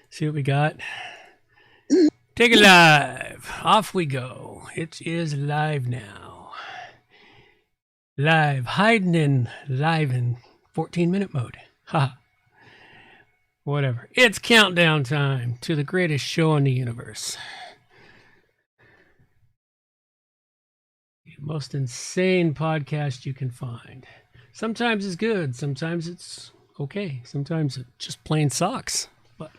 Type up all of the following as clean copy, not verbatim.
see what we got. Take it live. Off we go. It is live now. Live. Hiding in live in 14-minute mode. Ha. Whatever. It's countdown time to the greatest show in the universe. The most insane podcast you can find. Sometimes it's good. Sometimes it's okay. Sometimes it just plain sucks. But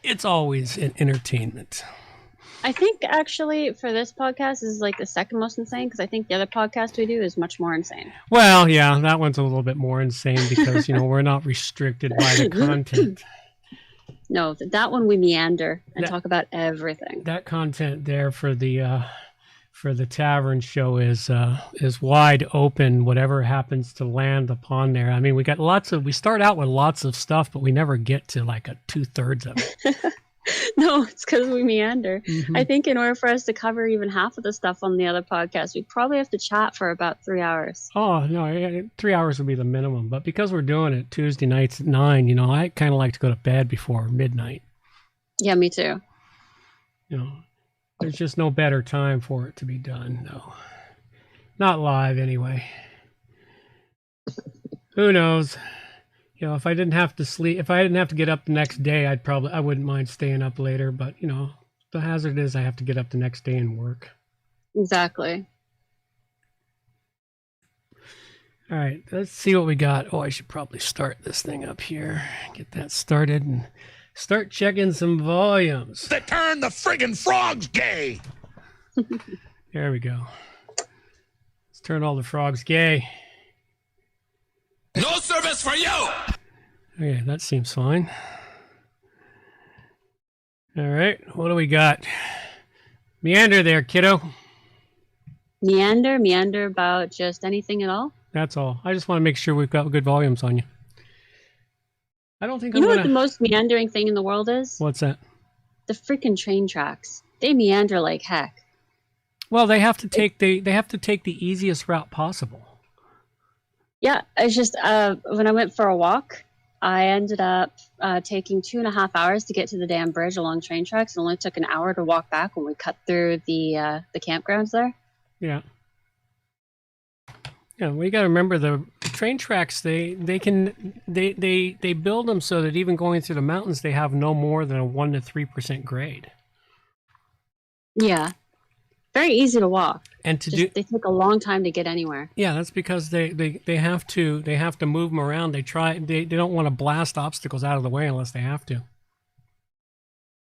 it's always an entertainment. I think actually for this podcast is like the second most insane because I think the other podcast we do is much more insane. Well, yeah, that one's a little bit more insane because, we're not restricted by the content. No, that one we meander and talk about everything. That content there for the tavern show is wide open. Whatever happens to land upon there. I mean, we start out with lots of stuff, but we never get to like 2/3 of it. No, it's because we meander. Mm-hmm. I think in order for us to cover even half of the stuff on the other podcast, we'd probably have to chat for about 3 hours. Oh, no, 3 hours would be the minimum. But because we're doing it Tuesday nights at 9, I kind of like to go to bed before midnight. Yeah, me too. There's just no better time for it to be done. No, not live anyway. Who knows? If I didn't have to sleep, if I didn't have to get up the next day, I wouldn't mind staying up later. But, the hazard is I have to get up the next day and work. Exactly. All right, let's see what we got. Oh, I should probably start this thing up here. Get that started and start checking some volumes. They turn the friggin' frogs gay. There we go. Let's turn all the frogs gay. No service for you! Okay, that seems fine. All right, what do we got? Meander there, kiddo. Meander about just anything at all? That's all. I just want to make sure we've got good volumes on you. I don't think you know what the most meandering thing in the world is? What's that? The freaking train tracks. They meander like heck. Well, they have to take the easiest route possible. Yeah, it's just when I went for a walk, I ended up taking 2.5 hours to get to the damn bridge along train tracks. It only took an hour to walk back when we cut through the campgrounds there. Yeah. Yeah, well, you got to remember the train tracks. They build them so that even going through the mountains, they have no more than a 1 to 3% grade. Yeah. Very easy to walk. And they take a long time to get anywhere. Yeah, that's because they have to move them around. They don't want to blast obstacles out of the way unless they have to.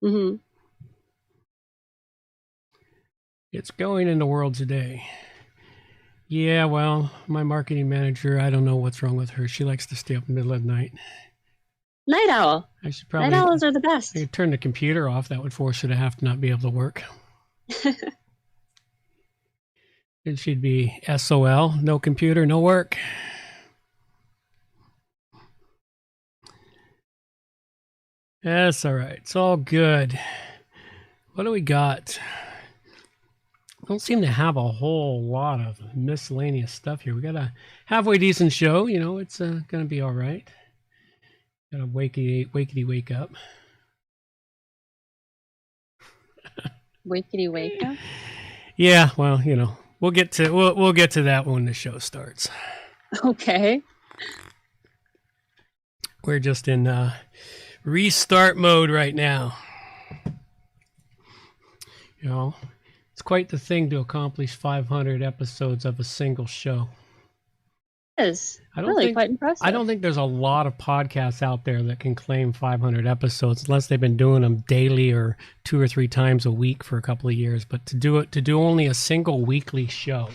Mm-hmm. It's going in the world today. Yeah, well, my marketing manager, I don't know what's wrong with her. She likes to stay up in the middle of the night. Night owl. I should probably. Night owls are the best. I could turn the computer off. That would force her to have to not be able to work. It should be SOL, no computer, no work. That's all right. It's all good. What do we got? I don't seem to have a whole lot of miscellaneous stuff here. We got a halfway decent show. It's going to be all right. Got to wakey wake up. Wakey wake up? Yeah, well, we'll get to that when the show starts. Okay. We're just in restart mode right now. It's quite the thing to accomplish 500 episodes of a single show. It is really quite impressive. I don't think there's a lot of podcasts out there that can claim 500 episodes unless they've been doing them daily or 2 or 3 times a week for a couple of years. But to do only a single weekly show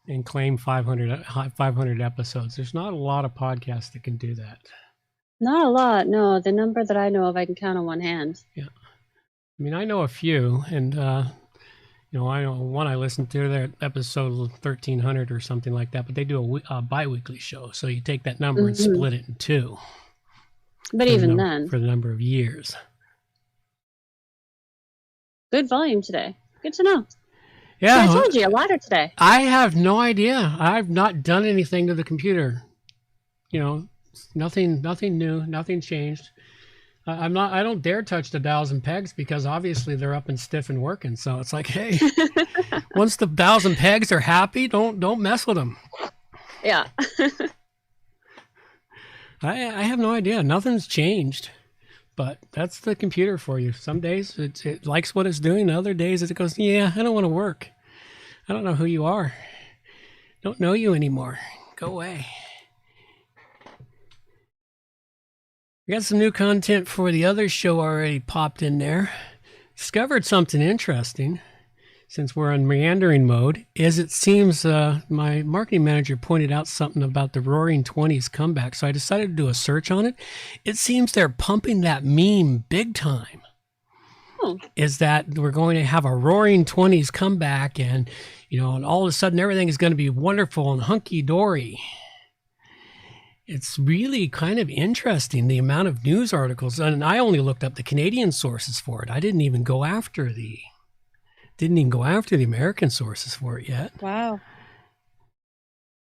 and claim 500 episodes, there's not a lot of podcasts that can do that. Not a lot, no. The number that I know of, I can count on one hand. Yeah. I mean, I know a few, and I know one I listened to, their episode 1300 or something like that, but they do a bi-weekly show. So you take that number and split it in 2. But even then. For the number of years. Good volume today. Good to know. Yeah. So I told you, a ladder today. I have no idea. I've not done anything to the computer. Nothing new, nothing changed. I'm not. I don't dare touch the dowels and pegs because obviously they're up and stiff and working. So it's like, hey, once the dowels and pegs are happy, don't mess with them. Yeah. I have no idea. Nothing's changed, but that's the computer for you. Some days it likes what it's doing. Other days it goes, yeah, I don't want to work. I don't know who you are. Don't know you anymore. Go away. We got some new content for the other show already popped in there. Discovered something interesting since we're on meandering mode. As it seems, my marketing manager pointed out something about the Roaring Twenties comeback, so I decided to do a search on it. It seems they're pumping that meme big time. Is that we're going to have a Roaring Twenties comeback, and and all of a sudden everything is going to be wonderful and hunky dory. It's really kind of interesting, the amount of news articles, and I only looked up the Canadian sources for it. I didn't even go after the American sources for it yet. Wow.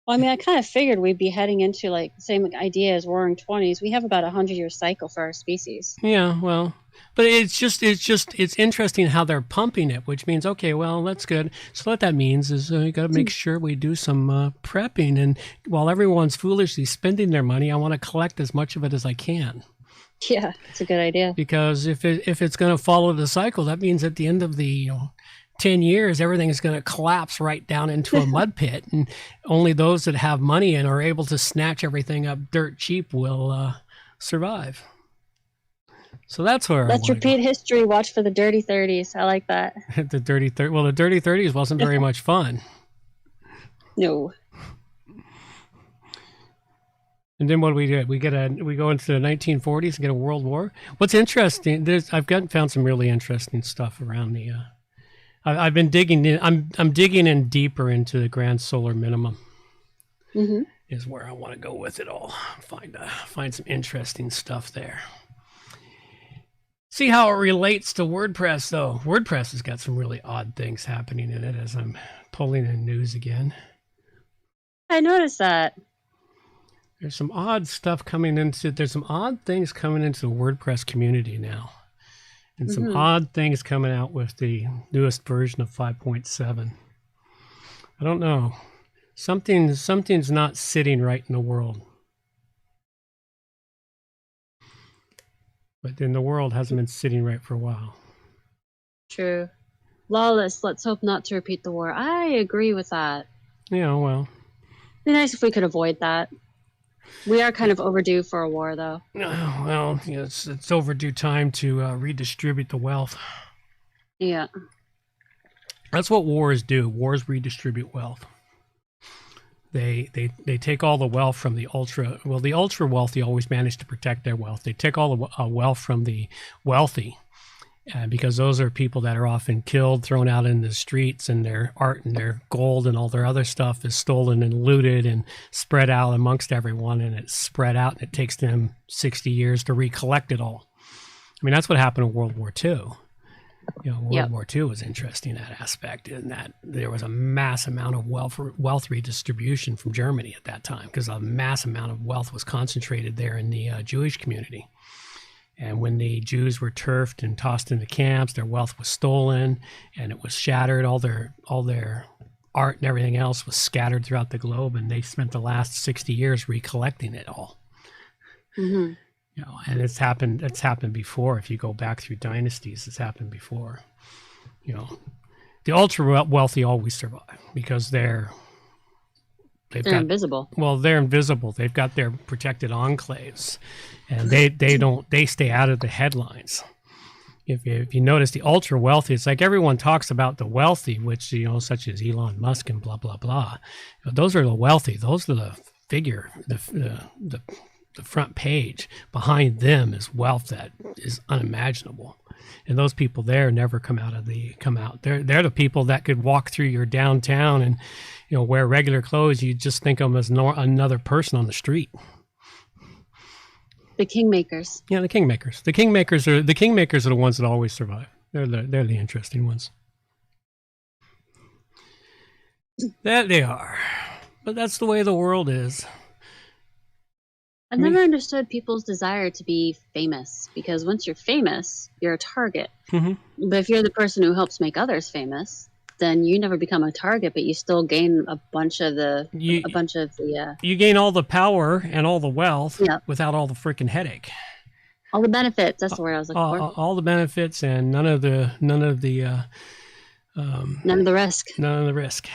Well, I mean, I kind of figured we'd be heading into like the same idea as Roaring Twenties. We have about 100-year cycle for our species. Yeah, well, but it's interesting how they're pumping it, which means, okay, well, that's good. So what that means is you got to make sure we do some prepping. And while everyone's foolishly spending their money, I want to collect as much of it as I can. Yeah, it's a good idea. Because if it's going to follow the cycle, that means at the end of the 10 years, everything is going to collapse right down into a mud pit, and only those that have money and are able to snatch everything up dirt cheap will survive. So that's where let's repeat history. Watch for the dirty 30s. I like that. The dirty 30s. Well, the dirty 30s wasn't very much fun. No. And then what do we do? We go into the 1940s and get a world war. What's interesting? I've found some really interesting stuff around the. I've been digging in. I'm digging in deeper into the grand solar minimum. Mm-hmm. Is where I want to go with it all. Find some interesting stuff there. See how it relates to WordPress, though. WordPress has got some really odd things happening in it as I'm pulling in news again. I noticed that. There's some odd stuff coming into. There's some odd things coming into the WordPress community now. And some odd things coming out with the newest version of 5.7. I don't know. Something's not sitting right in the world. But then the world hasn't been sitting right for a while. True. Lawless, let's hope not to repeat the war. I agree with that. Yeah, well. It'd be nice if we could avoid that. We are kind of overdue for a war, though. Well, it's overdue time to redistribute the wealth. Yeah. That's what wars do. Wars redistribute wealth. They take all the wealth from the ultra wealthy always manage to protect their wealth. They take all the wealth from the wealthy because those are people that are often killed, thrown out in the streets, and their art and their gold and all their other stuff is stolen and looted and spread out amongst everyone, and it's spread out, and it takes them 60 years to recollect it all. I mean, that's what happened in World War II. World War II was interesting in that aspect, in that there was a mass amount of wealth redistribution from Germany at that time, because a mass amount of wealth was concentrated there in the Jewish community. And when the Jews were turfed and tossed into camps, their wealth was stolen and it was shattered. All their art and everything else was scattered throughout the globe, and they spent the last 60 years recollecting it all. Mm-hmm. And it's happened before. If you go back through dynasties, it's happened before. The ultra wealthy always survive because they're invisible. Well, they're invisible. They've got their protected enclaves, and they stay out of the headlines. If you notice, the ultra wealthy, it's like everyone talks about the wealthy, which such as Elon Musk and blah blah blah. Those are the wealthy. Those are the figure, the front page. Behind them is wealth that is unimaginable, and those people there never come out. They're the people that could walk through your downtown and wear regular clothes. You just think of them as another person on the street. The kingmakers. Yeah, the kingmakers. The kingmakers are the ones that always survive. They're the interesting ones. That they are, but that's the way the world is. I've never understood people's desire to be famous, because once you're famous, you're a target. Mm-hmm. But if you're the person who helps make others famous, then you never become a target, but you still gain a bunch of the You gain all the power and all the wealth Yeah. without all the freaking headache. all the benefits. That's the word I was looking for. All the benefits and none of the None of the risk. None of the risk.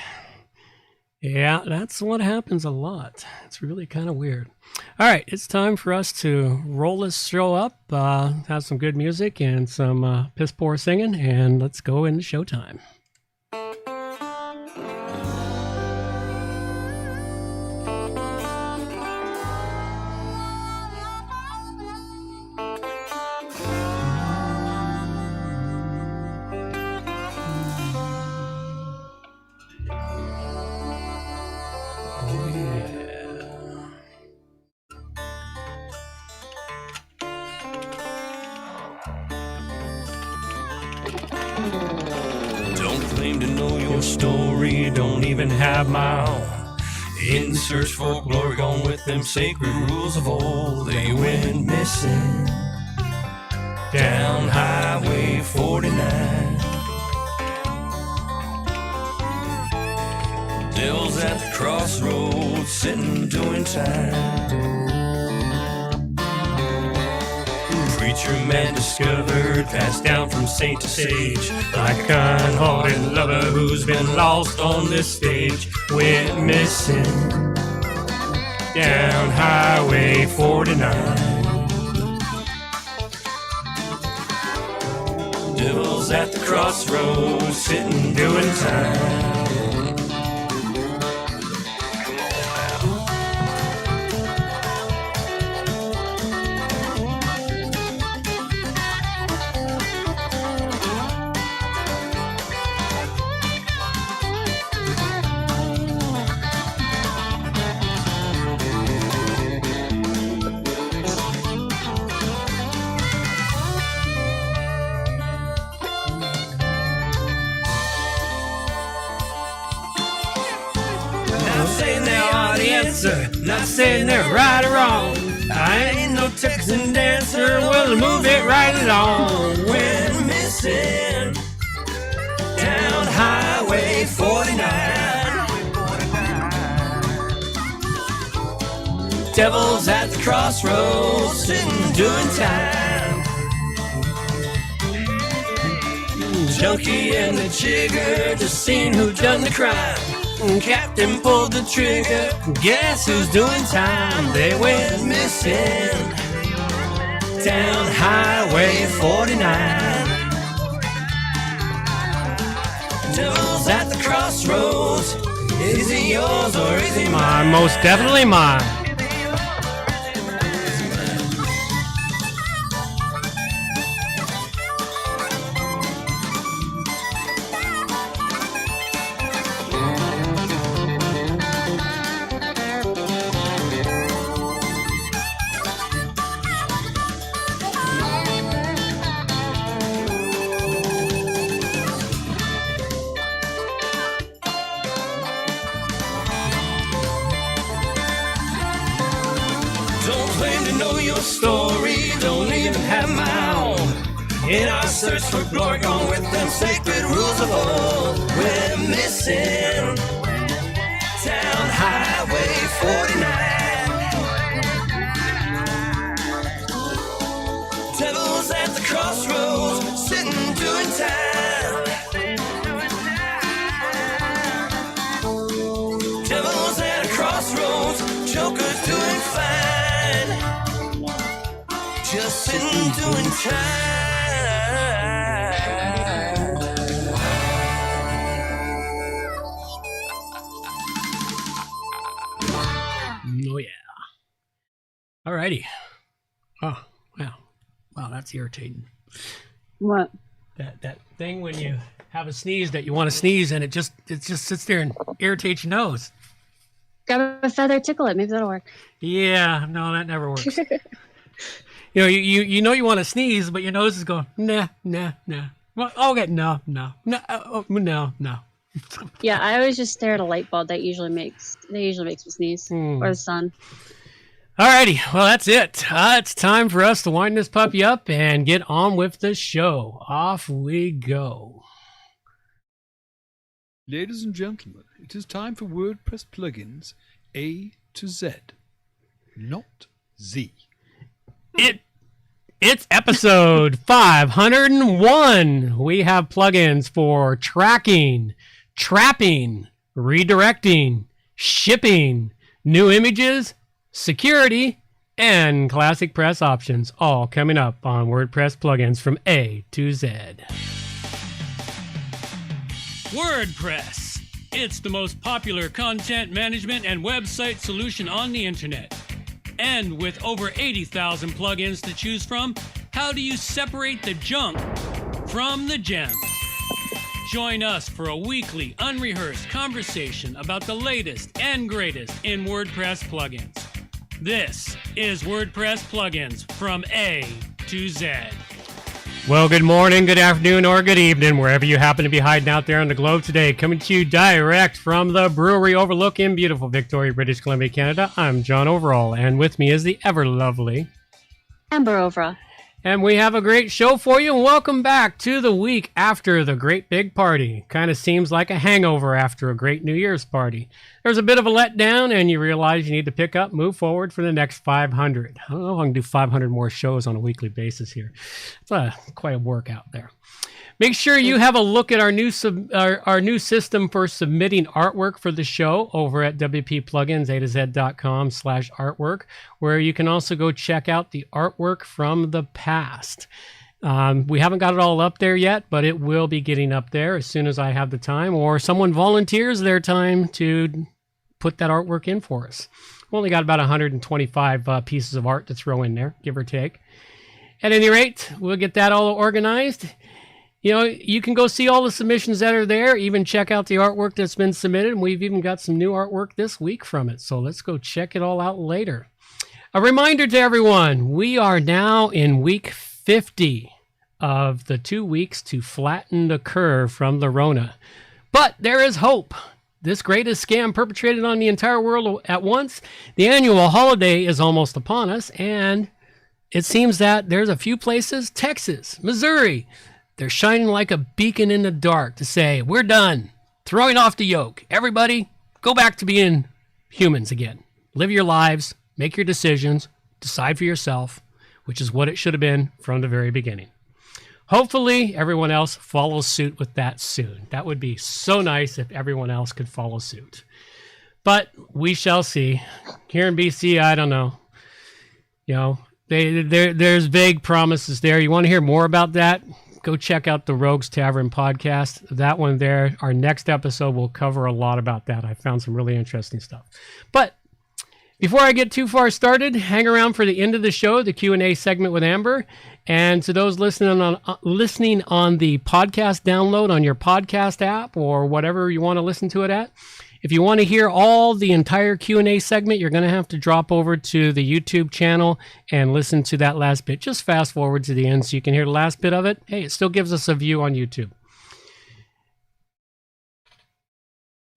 Yeah, that's what happens a lot. It's really kind of weird. All right, it's time for us to roll this show up, have some good music and some piss poor singing, and let's go into showtime. Don't claim to know your story, don't even have my own. In search for glory, gone with them sacred rules of old. They went missing down Highway 49. Devil's at the crossroads, sitting doing time. Preacher man discovered, passed down from saint to sage, like a kind-hearted lover who's been lost on this stage. Went missing down Highway 49. Devil's at the crossroads, sitting doing time. Not saying they're right or wrong. I ain't no Texan dancer, well, move it right along. Went missing down Highway 49. Devil's at the crossroads, sitting doing time. Junkie and the jigger, just seen who done the crime. Captain pulled the trigger, guess who's doing time? They went missing down Highway 49. Devil's at the crossroads, is he yours or is he mine? Most definitely mine. Story, don't even have my own. In our search for glory, gone with them sacred rules of old. We're missing down Highway 49. Devil's at the crossroads, sitting doing time. Devil's at a crossroads, Joker's doing fine. Just sitting doing time. Oh yeah. Alrighty. Oh wow, wow, that's irritating. What? That thing when you have a sneeze that you want to sneeze and it just sits there and irritates your nose. Grab a feather, tickle it. Maybe that'll work. Yeah, no, that never works. You know, you know you want to sneeze, but your nose is going nah. Well, okay, no. Yeah, I always just stare at a light bulb. That usually makes me sneeze, or the sun. Alrighty, well, that's it. It's time for us to wind this puppy up and get on with the show. Off we go. Ladies and gentlemen, it is time for WordPress Plugins A to Z, not Z. It's episode 501. We have plugins for tracking, trapping, redirecting, shipping, new images, security, and ClassicPress options, all coming up on WordPress Plugins from A to Z. WordPress. It's the most popular content management and website solution on the internet. And with over 80,000 plugins to choose from, how do you separate the junk from the gems? Join us for a weekly, unrehearsed conversation about the latest and greatest in WordPress plugins. This is WordPress Plugins from A to Z. Well, good morning, good afternoon, or good evening, wherever you happen to be hiding out there on the globe today. Coming to you direct from the brewery overlook in beautiful Victoria, British Columbia, Canada. I'm John Overall, and with me is the ever lovely Amber Ovra. And we have a great show for you. Welcome back to the week after the great big party. Kind of seems like a hangover after a great New Year's party. There's a bit of a letdown, and you realize you need to pick up, move forward for the next 500. I don't know if I can do 500 more shows on a weekly basis here. It's quite a workout there. Make sure you have a look at our new system for submitting artwork for the show over at wppluginsa2z.com/artwork, where you can also go check out the artwork from the past. We haven't got it all up there yet, but it will be getting up there as soon as I have the time, or someone volunteers their time to put that artwork in for us. We've only got about 125 pieces of art to throw in there, give or take. At any rate, we'll get that all organized. You know, you can go see all the submissions that are there, even check out the artwork that's been submitted, and we've even got some new artwork this week from it, so let's go check it all out later. A reminder to everyone, we are now in week 50 of the 2 weeks to flatten the curve from the Rona. But there is hope. This greatest scam perpetrated on the entire world at once, the annual holiday is almost upon us, and it seems that there's a few places, Texas, Missouri, they're shining like a beacon in the dark to say, we're done, throwing off the yoke. Everybody, go back to being humans again. Live your lives, make your decisions, decide for yourself, which is what it should have been from the very beginning. Hopefully, everyone else follows suit with that soon. That would be so nice if everyone else could follow suit. But we shall see. Here in BC, I don't know. You know, there's vague promises there. You want to hear more about that? Go check out the Rogues Tavern podcast. That one there, our next episode will cover a lot about that. I found some really interesting stuff. But before I get too far started, hang around for the end of the show, the Q&A segment with Amber. And to those listening on the podcast download on your podcast app or whatever you want to listen to it at, if you want to hear all the entire Q&A segment, you're going to have to drop over to the YouTube channel and listen to that last bit. Just fast forward to the end so you can hear the last bit of it. Hey, it still gives us a view on YouTube.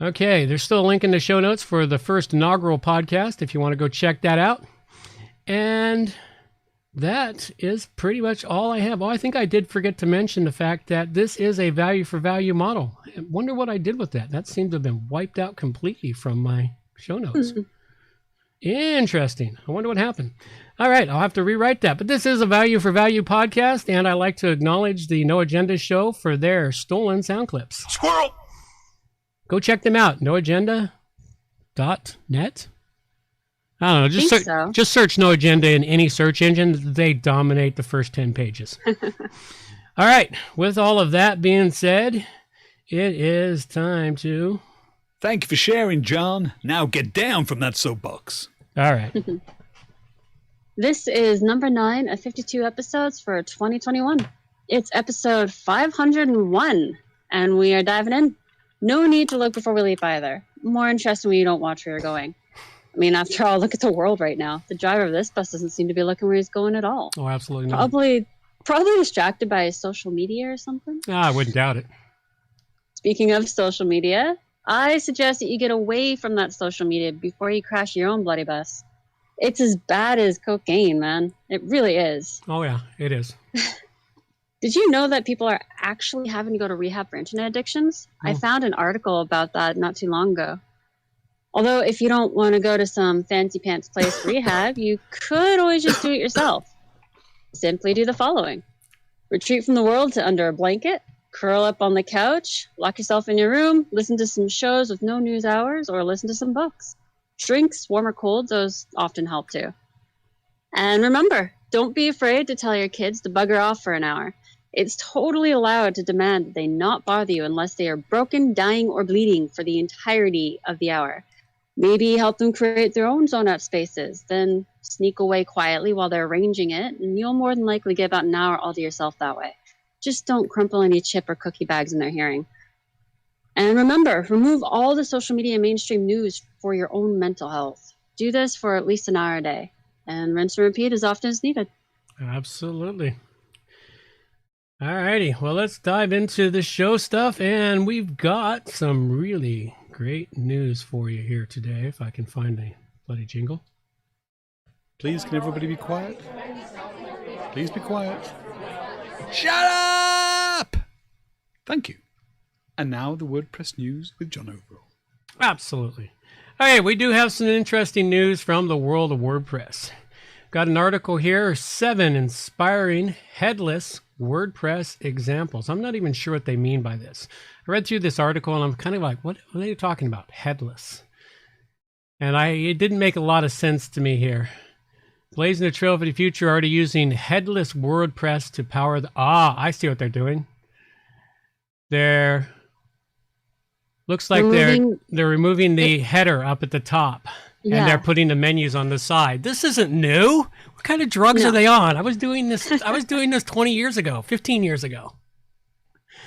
Okay, there's still a link in the show notes for the first inaugural podcast if you want to go check that out. And that is pretty much all I have. Oh, I think I did forget to mention the fact that this is a value for value model. I wonder what I did with that. That seemed to have been wiped out completely from my show notes. Interesting. I wonder what happened. All right, I'll have to rewrite that. But this is a value for value podcast, and I like to acknowledge the No Agenda show for their stolen sound clips. Squirrel! Go check them out. NoAgenda.net. I don't know. Just search No Agenda in any search engine. They dominate the first 10 pages. All right. With all of that being said, it is time to... Thank you for sharing, John. Now get down from that soapbox. All right. This is number 9 of 52 episodes for 2021. It's episode 501, and we are diving in. No need to look before we leap either. More interesting when you don't watch where you're going. I mean, after all, look at the world right now. The driver of this bus doesn't seem to be looking where he's going at all. Oh, absolutely not. Probably distracted by his social media or something. I wouldn't doubt it. Speaking of social media, I suggest that you get away from that social media before you crash your own bloody bus. It's as bad as cocaine, man. It really is. Oh yeah, it is. Did you know that people are actually having to go to rehab for internet addictions? I found an article about that not too long ago. Although if you don't want to go to some fancy pants place for rehab, you could always just do it yourself. Simply do the following. Retreat from the world to under a blanket, curl up on the couch, lock yourself in your room, listen to some shows with no news hours, or listen to some books. Drinks, warm or cold, those often help too. And remember, don't be afraid to tell your kids to bugger off for an hour. It's totally allowed to demand that they not bother you unless they are broken, dying, or bleeding for the entirety of the hour. Maybe help them create their own zone out spaces, then sneak away quietly while they're arranging it, and you'll more than likely get about an hour all to yourself that way. Just don't crumple any chip or cookie bags in their hearing. And remember, remove all the social media and mainstream news for your own mental health. Do this for at least an hour a day, and rinse and repeat as often as needed. Absolutely. All righty, well, let's dive into the show stuff, and we've got some really great news for you here today, if I can find the bloody jingle. Please, can everybody be quiet? Please be quiet. Shut up! Thank you. And now the WordPress news with John Overall. Absolutely. Okay, we do have some interesting news from the world of WordPress. Got an article here, 7 inspiring headless WordPress examples. I'm not even sure what they mean by this. I read through this article and I'm kind of like, what are they talking about? Headless. And it didn't make a lot of sense to me here. Blazing the trail for the future, already using headless WordPress to power the... I see what they're doing. Looks like they're removing the header up at the top. Yeah. And they're putting the menus on the side. This isn't new. What kind of drugs are they on? I was doing this 20 years ago, 15 years ago.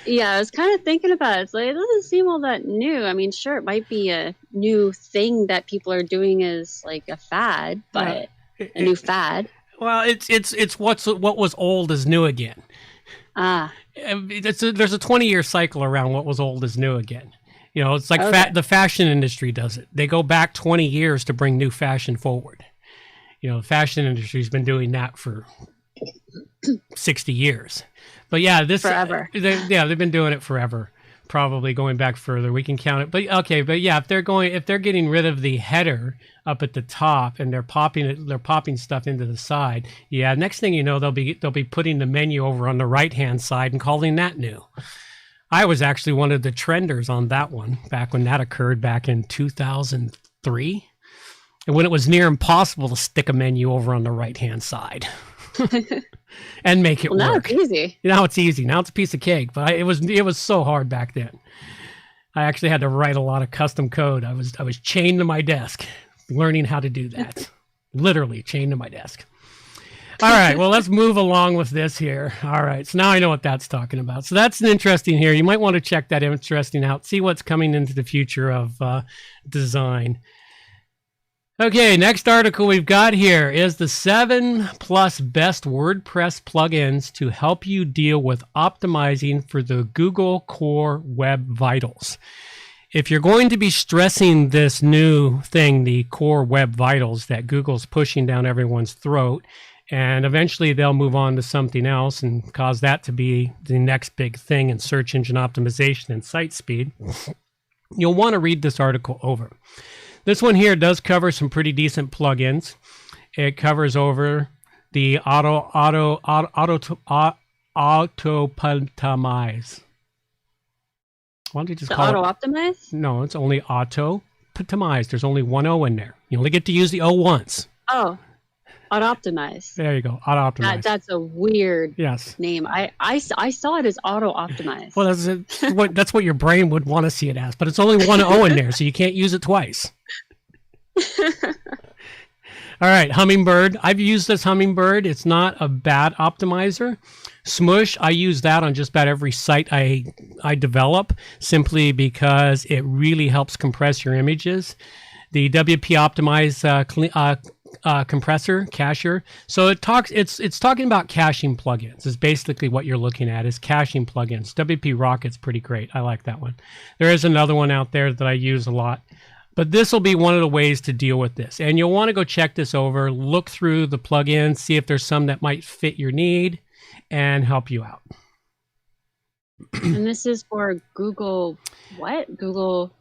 Yeah, I was kind of thinking about it. It's like, it doesn't seem all that new. I mean, sure, it might be a new thing that people are doing as like a fad, but a new fad. Well, it's what was old is new again. There's a 20-year cycle around what was old is new again. You know, it's like the fashion industry does it. They go back 20 years to bring new fashion forward. You know, the fashion industry's been doing that for 60 years. But yeah, forever. They've been doing it forever. Probably going back further. We can count it. But okay, but yeah, if they're getting rid of the header up at the top and they're popping stuff into the side, yeah, next thing you know, they'll be putting the menu over on the right-hand side and calling that new. I was actually one of the trenders on that one back when that occurred back in 2003. And when it was near impossible to stick a menu over on the right-hand side and make it work. Now it's easy. Now it's easy. Now it's a piece of cake. But it was so hard back then. I actually had to write a lot of custom code. I was chained to my desk learning how to do that. Literally chained to my desk. All right, well, let's move along with this here. All right, so now I know what that's talking about. So that's an interesting here. You might want to check that interesting out, see what's coming into the future of design. Okay, next article we've got here is the 7+ best WordPress plugins to help you deal with optimizing for the Google Core Web Vitals. If you're going to be stressing this new thing, the Core Web Vitals that Google's pushing down everyone's throat, and eventually they'll move on to something else and cause that to be the next big thing in search engine optimization and site speed, you'll want to read this article over. This one here does cover some pretty decent plugins. It covers over the autoptimize. Why don't you just call it auto-optimize? No, it's only auto-optimize. There's only one O in there. You only get to use the O once. Oh. Auto-optimize. There you go. Auto-optimize. That's a weird name. I saw it as auto-optimize. Well, that's what your brain would want to see it as, but it's only one O in there, so you can't use it twice. All right, Hummingbird. I've used this Hummingbird. It's not a bad optimizer. Smush, I use that on just about every site I develop, simply because it really helps compress your images. The WP Optimize compressor cacher. So it's talking about caching plugins is basically what you're looking at is caching plugins. WP Rocket's pretty great. I like that one. There is another one out there that I use a lot. But this will be one of the ways to deal with this. And you'll want to go check this over, look through the plugins, see if there's some that might fit your need and help you out. And this is for Google, what? Google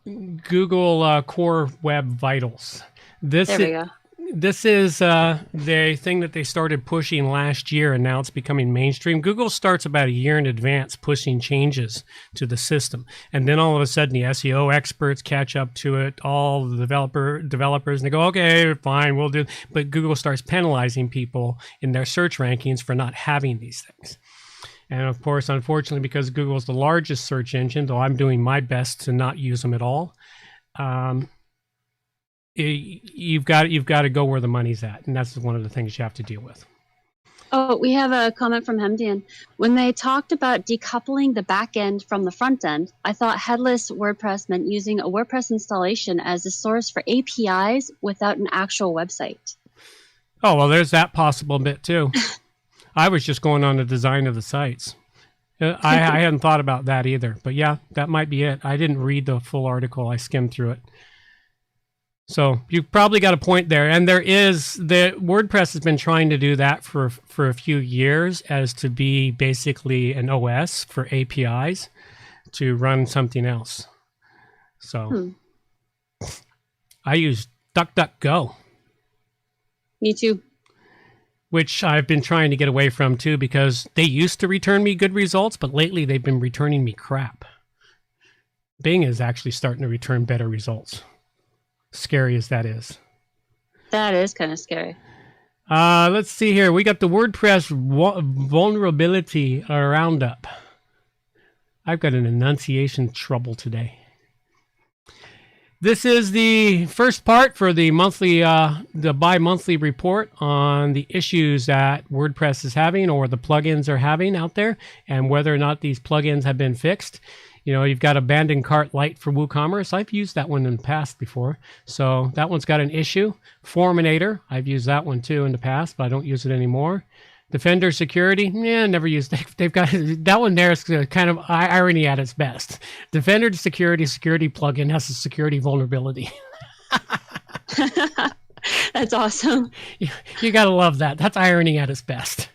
Core Web Vitals. There we go. This is the thing that they started pushing last year, and now it's becoming mainstream. Google starts about a year in advance pushing changes to the system, and then all of a sudden the SEO experts catch up to it, all the developers, and they go, okay, fine, we'll do. But Google starts penalizing people in their search rankings for not having these things. And of course, unfortunately, because Google is the largest search engine, though I'm doing my best to not use them at all, you've got to go where the money's at, and that's one of the things you have to deal with. Oh, we have a comment from Hemdian. When they talked about decoupling the back end from the front end, I thought headless WordPress meant using a WordPress installation as a source for APIs without an actual website. Oh, well, there's that possible bit too. I was just going on the design of the sites. I hadn't thought about that either, but yeah, that might be it. I didn't read the full article. I skimmed through it. So you've probably got a point there. And the WordPress has been trying to do that for a few years, as to be basically an OS for APIs to run something else. So I use DuckDuckGo. Me too. Which I've been trying to get away from too, because they used to return me good results, but lately they've been returning me crap. Bing is actually starting to return better results. Scary as that is. That is kind of scary. Let's see here. We got the WordPress vulnerability roundup. I've got an enunciation trouble today. This is the first part for the monthly, the bi-monthly report on the issues that WordPress is having, or the plugins are having out there, and whether or not these plugins have been fixed. You know, you've got Abandoned Cart Lite for WooCommerce. I've used that one in the past before. So that one's got an issue. Forminator, I've used that one too in the past, but I don't use it anymore. Defender Security, never used. They've got that one there is kind of irony at its best. Defender Security plugin has a security vulnerability. That's awesome. You got to love that. That's irony at its best.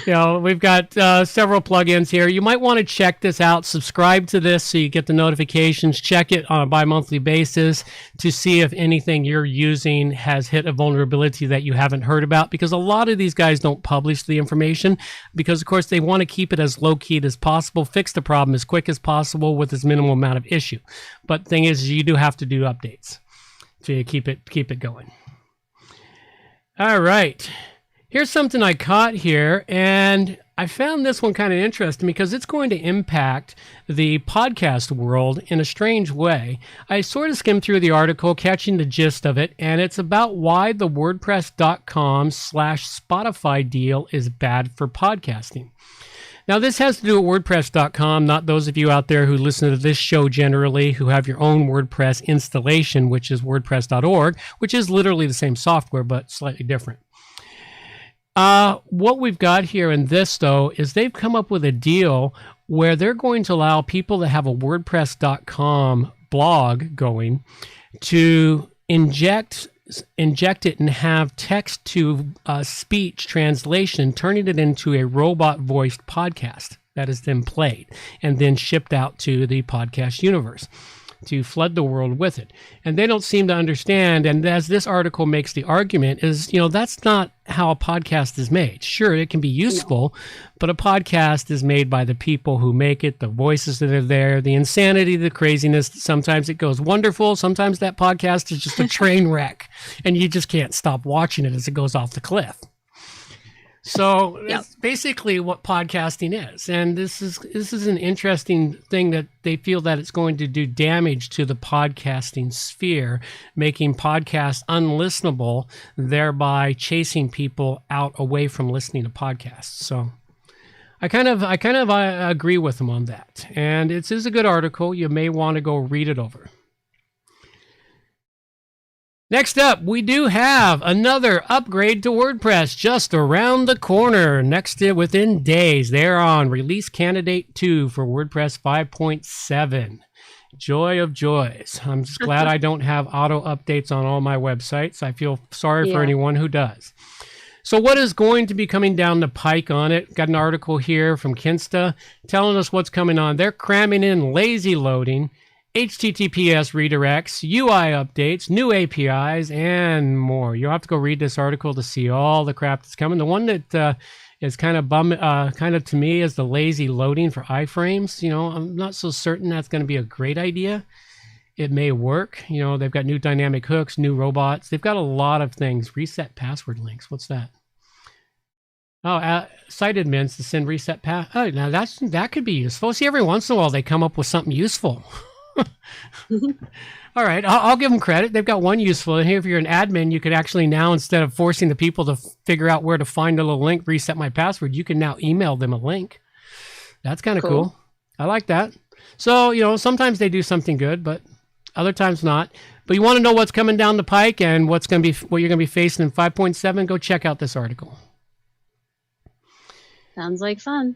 You know, we've got several plugins here. You might want to check this out. Subscribe to this so you get the notifications. Check it on a bi-monthly basis to see if anything you're using has hit a vulnerability that you haven't heard about, because a lot of these guys don't publish the information because, of course, they want to keep it as low-key as possible, fix the problem as quick as possible with as minimal amount of issue. But the thing is, you do have to do updates to keep it going. All right. Here's something I caught here, and I found this one kind of interesting because it's going to impact the podcast world in a strange way. I sort of skimmed through the article, catching the gist of it, and it's about why the WordPress.com/Spotify deal is bad for podcasting. Now, this has to do with WordPress.com, not those of you out there who listen to this show generally who have your own WordPress installation, which is WordPress.org, which is literally the same software but slightly different. What we've got here in this, though, is they've come up with a deal where they're going to allow people that have a WordPress.com blog going to inject it and have text to speech translation, turning it into a robot voiced podcast that is then played and then shipped out to the podcast universe to flood the world with it. And they don't seem to understand, and as this article makes the argument, is, you know, that's not how a podcast is made. Sure, it can be useful, but a podcast is made by the people who make it, the voices that are there, the insanity, the craziness. Sometimes it goes wonderful. Sometimes that podcast is just a train wreck, and you just can't stop watching it as it goes off the cliff. So that's basically what podcasting is. And this is an interesting thing that they feel that it's going to do damage to the podcasting sphere, making podcasts unlistenable, thereby chasing people out away from listening to podcasts. So I kind of agree with them on that. And it is a good article. You may want to go read it over. Next up, we do have another upgrade to WordPress just around the corner. Within days, they're on Release Candidate 2 for WordPress 5.7. Joy of joys. I'm just glad I don't have auto updates on all my websites. I feel sorry for anyone who does. So what is going to be coming down the pike on it? Got an article here from Kinsta telling us what's coming on. They're cramming in lazy loading, HTTPS redirects, UI updates, new APIs, and more. You'll have to go read this article to see all the crap that's coming. The one that is kind of to me is the lazy loading for iframes. You know, I'm not so certain that's going to be a great idea. It may work. You know, they've got new dynamic hooks, new robots. They've got a lot of things. Reset password links. What's that? Oh, site admins to send reset pass. Oh, now that could be useful. See, every once in a while they come up with something useful. All right, I'll give them credit. They've got one useful. And here, if you're an admin, you could actually now, instead of forcing the people to figure out where to find a little link, reset my password, you can now email them a link. That's kind of cool. I like that. So, you know, sometimes they do something good, but other times not. But you want to know what's coming down the pike and what you're going to be facing in 5.7, go check out this article. Sounds like fun.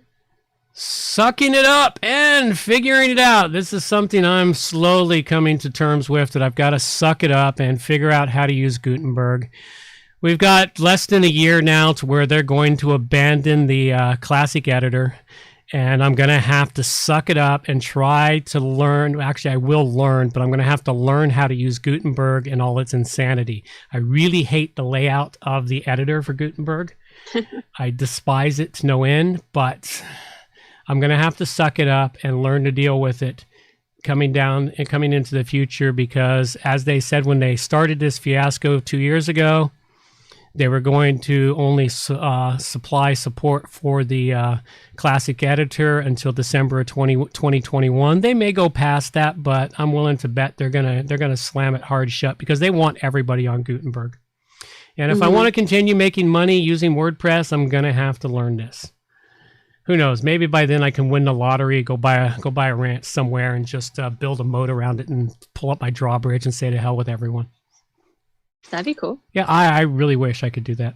Sucking it up and figuring it out. This is something I'm slowly coming to terms with, that I've got to suck it up and figure out how to use Gutenberg. We've got less than a year now to where they're going to abandon the classic editor, and I'm going to have to suck it up and try to learn. Actually, I will learn, but I'm going to have to learn how to use Gutenberg and all its insanity. I really hate the layout of the editor for Gutenberg. I despise it to no end, but I'm going to have to suck it up and learn to deal with it coming down and coming into the future, because as they said when they started this fiasco 2 years ago, they were going to only supply support for the classic editor until December of 2021. They may go past that, but I'm willing to bet they're gonna slam it hard shut, because they want everybody on Gutenberg. And if I want to continue making money using WordPress, I'm gonna have to learn this. Who knows? Maybe by then I can win the lottery, go buy a ranch somewhere, and just build a moat around it and pull up my drawbridge and say to hell with everyone. That'd be cool. Yeah, I really wish I could do that.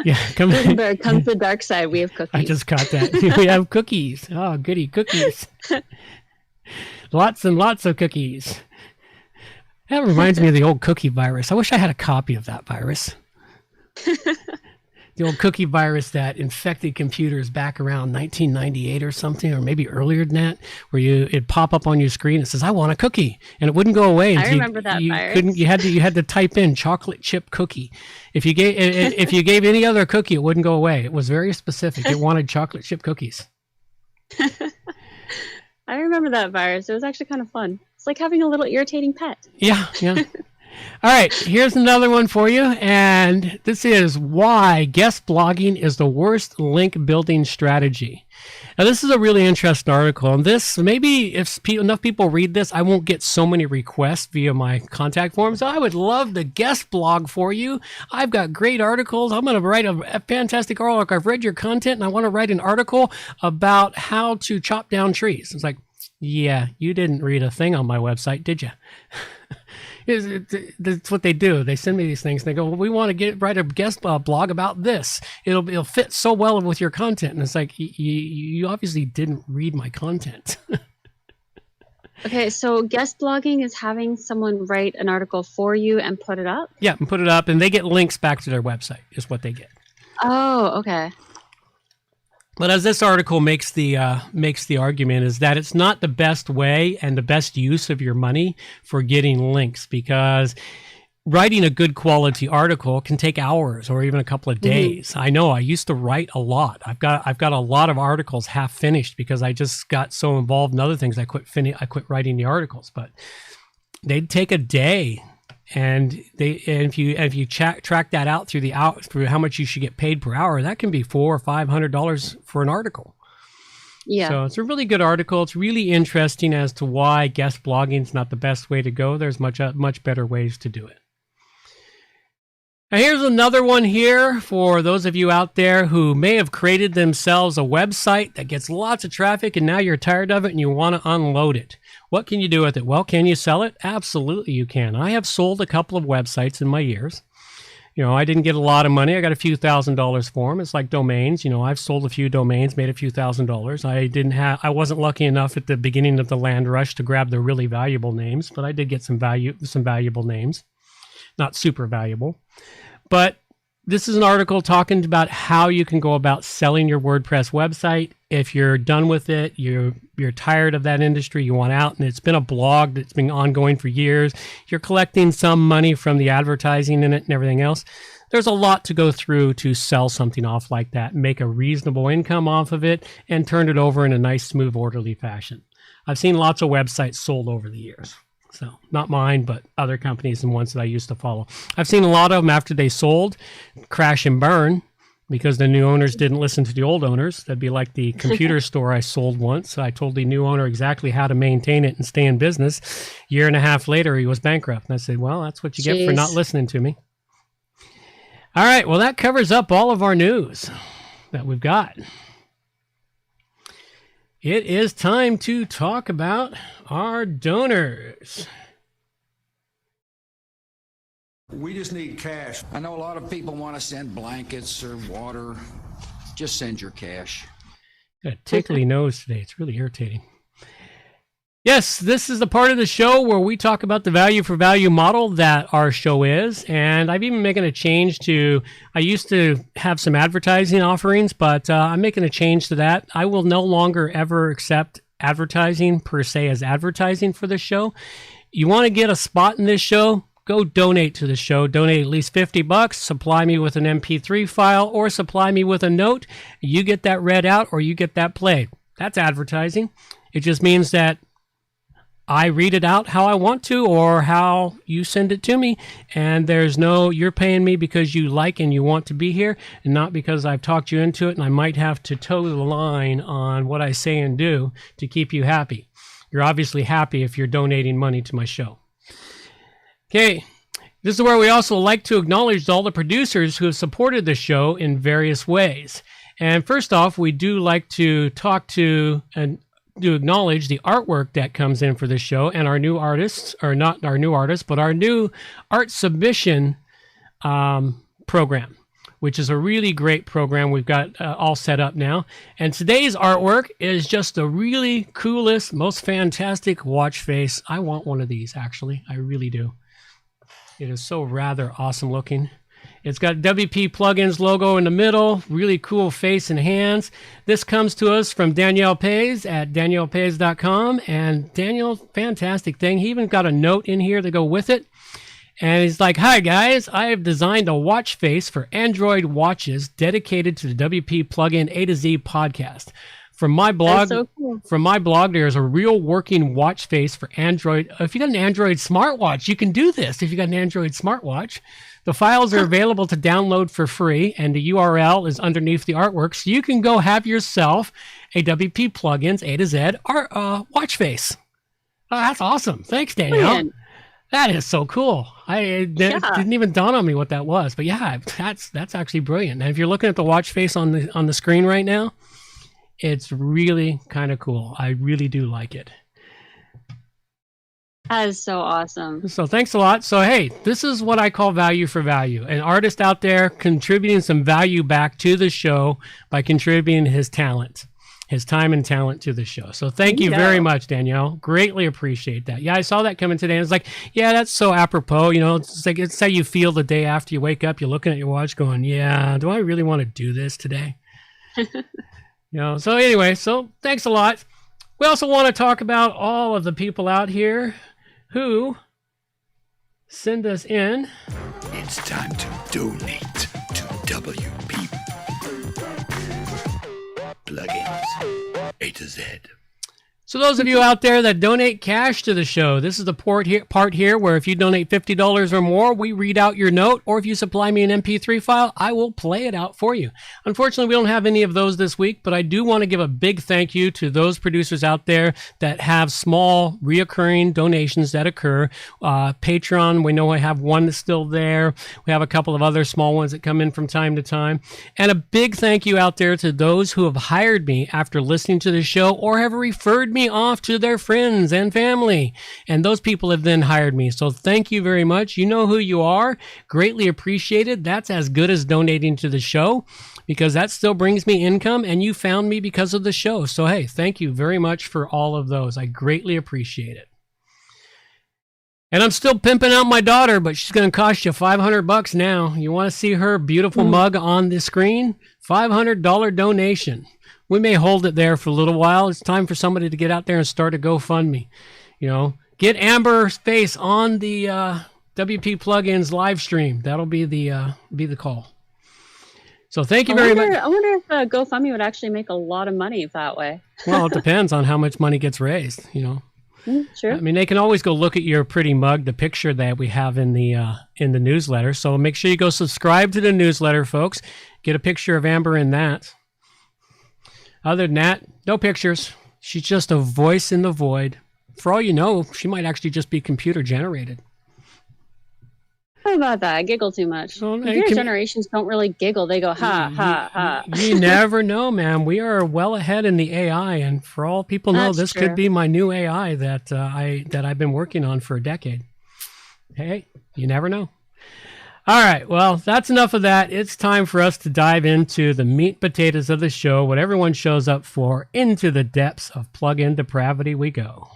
Yeah, Gutenberg, come to the dark side. We have cookies. I just caught that. We have cookies. Oh, goody, cookies. Lots and lots of cookies. That reminds me of the old cookie virus. I wish I had a copy of that virus. The old cookie virus that infected computers back around 1998 or something, or maybe earlier than that, where it'd pop up on your screen. It says, "I want a cookie," and it wouldn't go away. I remember that virus. You had to type in chocolate chip cookie. If you gave any other cookie, it wouldn't go away. It was very specific. It wanted chocolate chip cookies. I remember that virus. It was actually kind of fun. It's like having a little irritating pet. Yeah. All right, here's another one for you, and this is why guest blogging is the worst link building strategy. Now, this is a really interesting article, and this, maybe if enough people read this, I won't get so many requests via my contact form. So I would love to guest blog for you. I've got great articles. I'm going to write a fantastic article. I've read your content, and I want to write an article about how to chop down trees. It's like, yeah, you didn't read a thing on my website, did you? That's what they do. They send me these things and they go, well, we want to write a guest blog about this. It'll fit so well with your content. And it's like, you obviously didn't read my content. Okay, so guest blogging is having someone write an article for you and put it up? Yeah, and put it up, and they get links back to their website is what they get. Oh, okay. But as this article makes the argument, is that it's not the best way and the best use of your money for getting links, because writing a good quality article can take hours or even a couple of days. Mm-hmm. I know I used to write a lot. I've got a lot of articles half finished because I just got so involved in other things. I quit writing the articles, but they'd take a day. And if you track that out through how much you should get paid per hour, that can be $400 or $500 for an article. Yeah. So it's a really good article. It's really interesting as to why guest blogging is not the best way to go. There's much better ways to do it. Now here's another one here for those of you out there who may have created themselves a website that gets lots of traffic and now you're tired of it and you want to unload it. What can you do with it? Well, can you sell it? Absolutely you can. I have sold a couple of websites in my years. I didn't get a lot of money. I got a few $1,000s for them. It's like domains. I've sold a few domains, made a few $1,000s. I wasn't lucky enough at the beginning of the land rush to grab the really valuable names, but I did get some valuable names. Not super valuable. But this is an article talking about how you can go about selling your WordPress website. If you're done with it, you're tired of that industry, you want out, and it's been a blog that's been ongoing for years. You're collecting some money from the advertising in it and everything else. There's a lot to go through to sell something off like that, make a reasonable income off of it, and turn it over in a nice, smooth, orderly fashion. I've seen lots of websites sold over the years. So not mine, but other companies and ones that I used to follow. I've seen a lot of them after they sold crash and burn because the new owners didn't listen to the old owners. That'd be like the computer store I sold once. I told the new owner exactly how to maintain it and stay in business. Year and a half later, he was bankrupt. And I said, well, that's what you get for not listening to me. All right. Well, that covers up all of our news that we've got. It is time to talk about our donors. We just need cash. I know a lot of people want to send blankets or water. Just send your cash. Got a tickly nose today. It's really irritating. Yes, this is the part of the show where we talk about the value for value model that our show is. And I've even making a change to, I used to have some advertising offerings, but I'm making a change to that. I will no longer ever accept advertising per se as advertising for this show. You want to get a spot in this show? Go donate to the show. Donate at least $50. Supply me with an MP3 file or supply me with a note. You get that read out or you get that played. That's advertising. It just means that I read it out how I want to or how you send it to me. And there's no, you're paying me because you like and you want to be here and not because I've talked you into it and I might have to toe the line on what I say and do to keep you happy. You're obviously happy if you're donating money to my show. Okay. This is where we also like to acknowledge all the producers who have supported the show in various ways. And first off, we do like to talk to and to acknowledge the artwork that comes in for this show and our new artists, or not our new artists, but our new art submission program, which is a really great program we've got all set up now. And today's artwork is just the really coolest, most fantastic watch face. I want one of these, actually. I really do. It is so rather awesome looking. It's got WP Plugins logo in the middle, really cool face and hands. This comes to us from Danielle Pays at daniellepais.com. And Daniel, fantastic thing. He even got a note in here to go with it. And he's like, hi guys, I have designed a watch face for Android watches dedicated to the WP Plugin A to Z podcast. From my blog, so cool. There's a real working watch face for Android. If you got an Android smartwatch, you can do this. If you got an Android smartwatch, the files are available to download for free, and the URL is underneath the artwork, so you can go have yourself a WP Plugins A to Z watch face. Oh, that's awesome. Thanks, Danielle. Brilliant. That is so cool. It didn't even dawn on me what that was, but yeah, that's actually brilliant. And if you're looking at the watch face on the screen right now, it's really kind of cool. I really do like it. That is so awesome. So thanks a lot. So, hey, this is what I call value for value. An artist out there contributing some value back to the show by contributing his talent, his time and talent to the show. So thank you very much, Danielle. Greatly appreciate that. Yeah, I saw that coming today. And it's like, yeah, that's so apropos. It's like, it's how you feel the day after you wake up. You're looking at your watch going, yeah, do I really want to do this today? So anyway, so thanks a lot. We also want to talk about all of the people out here who send us in. It's time to donate to WP Plugins A to Z. So those of you out there that donate cash to the show, this is the part here where if you donate $50 or more, we read out your note, or if you supply me an MP3 file, I will play it out for you. Unfortunately, we don't have any of those this week, but I do want to give a big thank you to those producers out there that have small reoccurring donations that occur. Patreon, we know I have one that's still there. We have a couple of other small ones that come in from time to time. And a big thank you out there to those who have hired me after listening to the show or have referred me me off to their friends and family. And those people have then hired me. So thank you very much. You know who you are. Greatly appreciated. That's as good as donating to the show, because that still brings me income, and you found me because of the show. So, hey, thank you very much for all of those. I greatly appreciate it. And I'm still pimping out my daughter, but she's going to cost you $500 now. You want to see her beautiful mug on the screen? $500 donation. We may hold it there for a little while. It's time for somebody to get out there and start a GoFundMe. You know, get Amber's face on the WP Plugins live stream. That'll be the call. So thank you very much. I wonder if GoFundMe would actually make a lot of money that way. Well, it depends on how much money gets raised, you know. Sure. I mean, they can always go look at your pretty mug, the picture that we have in the newsletter. So make sure you go subscribe to the newsletter, folks. Get a picture of Amber in that. Other than that, no pictures. She's just a voice in the void. For all you know, she might actually just be computer generated. How about that? I giggle too much. Well, Computer generations don't really giggle. They go, ha, ha, ha. You never know, man. We are well ahead in the AI, and for all people know, this could be my new AI that I've been working on for a decade. Hey, you never know. All right, well, that's enough of that. It's time for us to dive into the meat and potatoes of the show, what everyone shows up for. Into the depths of plugin depravity we go.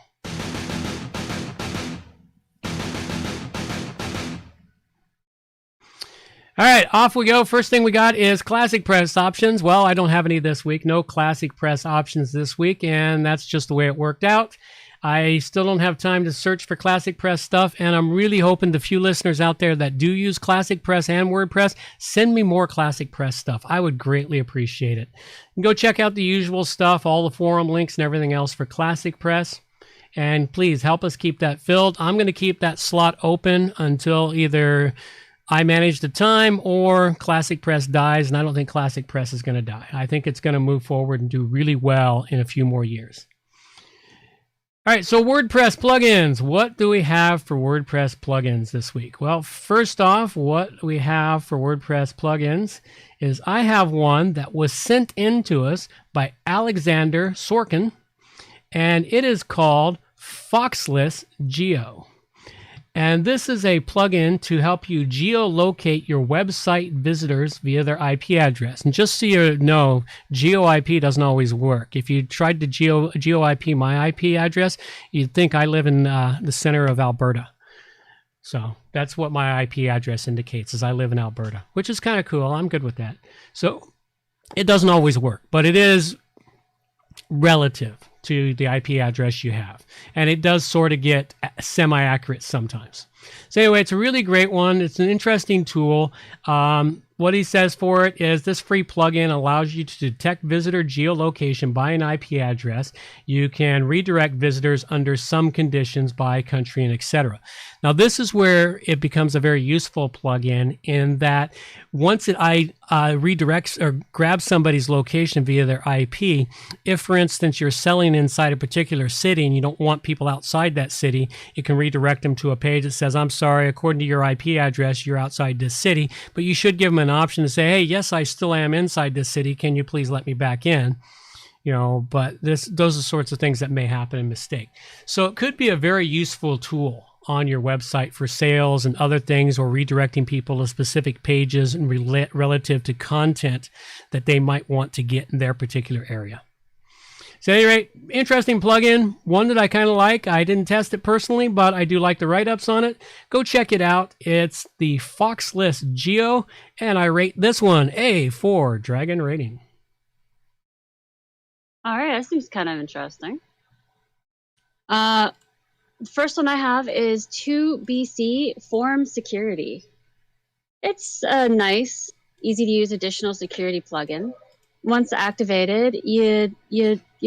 All right, off we go. First thing we got is ClassicPress options. Well, I don't have any this week. No ClassicPress options this week, and that's just the way it worked out. I still don't have time to search for ClassicPress stuff, and I'm really hoping the few listeners out there that do use ClassicPress and WordPress, send me more ClassicPress stuff. I would greatly appreciate it. And go check out the usual stuff, all the forum links and everything else for ClassicPress. And please help us keep that filled. I'm going to keep that slot open until either I manage the time or ClassicPress dies, and I don't think ClassicPress is going to die. I think it's going to move forward and do really well in a few more years. All right, so WordPress plugins. What do we have for WordPress plugins this week? Well, first off, what we have for WordPress plugins is I have one that was sent in to us by Alexander Sorkin, and it is called Foxless Geo. And this is a plugin to help you geolocate your website visitors via their IP address. And just so you know, GeoIP doesn't always work. If you tried to GeoIP my IP address, you'd think I live in the center of Alberta. So that's what my IP address indicates, is I live in Alberta, which is kind of cool. I'm good with that. So it doesn't always work, but it is relative to the IP address you have. And it does sort of get semi-accurate sometimes. So anyway, it's a really great one. It's an interesting tool. What he says for it is this free plugin allows you to detect visitor geolocation by an IP address. You can redirect visitors under some conditions by country and etc. Now, this is where it becomes a very useful plugin in that once it redirects or grabs somebody's location via their IP, if, for instance, you're selling inside a particular city and you don't want people outside that city, it can redirect them to a page that says, I'm sorry, according to your IP address, you're outside this city, but you should give them an option to say, hey, yes, I still am inside this city. Can you please let me back in? You know, but those are sorts of things that may happen in mistake. So it could be a very useful tool on your website for sales and other things, or redirecting people to specific pages and relative to content that they might want to get in their particular area. So at any rate, interesting plugin, one that I kind of like. I didn't test it personally, but I do like the write-ups on it. Go check it out. It's the Foxless Geo, and I rate this one a 4 Dragon rating. All right, that seems kind of interesting. The first one I have is 2BC Form Security. It's a nice, easy to use additional security plugin. Once activated, you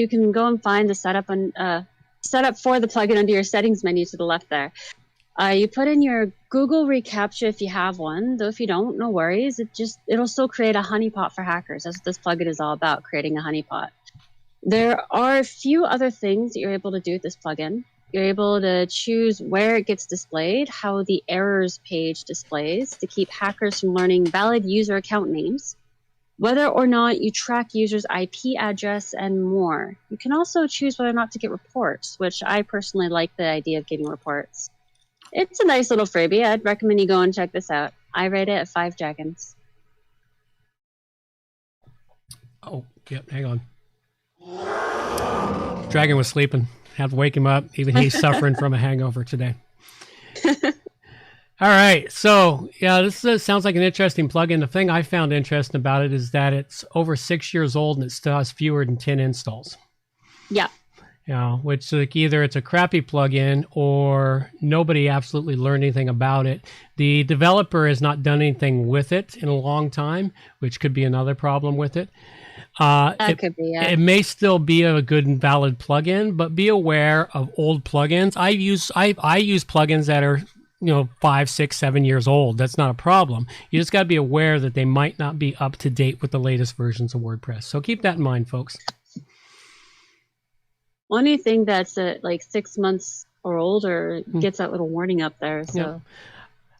can go and find the setup for the plugin under your settings menu to the left there. You put in your Google reCAPTCHA if you have one, though if you don't, no worries. It'll still create a honeypot for hackers. That's what this plugin is all about, creating a honeypot. There are a few other things that you're able to do with this plugin. You're able to choose where it gets displayed, how the errors page displays to keep hackers from learning valid user account names. whether or not you track users' IP address, and more. You can also choose whether or not to get reports, which I personally like the idea of getting reports. It's a nice little freebie. I'd recommend you go and check this out. I rate it at 5 dragons. Oh, yep, hang on. Dragon was sleeping. Had to wake him up. Even he's suffering from a hangover today. All right, so yeah, this sounds like an interesting plugin. The thing I found interesting about it is that it's over 6 years old and it still has fewer than 10 installs. Yeah. You know, which like either it's a crappy plugin or nobody absolutely learned anything about it. The developer has not done anything with it in a long time, which could be another problem with it. That could be, yeah. It may still be a good and valid plugin, but be aware of old plugins. I use plugins that are 5, 6, 7 years old. That's not a problem. You just got to be aware that they might not be up to date with the latest versions of WordPress. So keep that in mind, folks. Anything that's like 6 months or older gets that little warning up there. So. Yeah.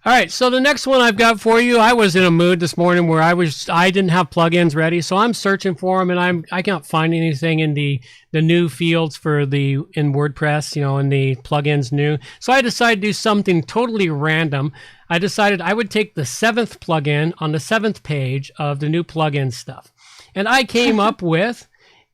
All right, so the next one I've got for you, I was in a mood this morning where I didn't have plugins ready, so I'm searching for them, and I can't find anything in the new fields in WordPress, in the plugins new. So I decided to do something totally random. I decided I would take the 7th plugin on the 7th page of the new plugin stuff, and I came up with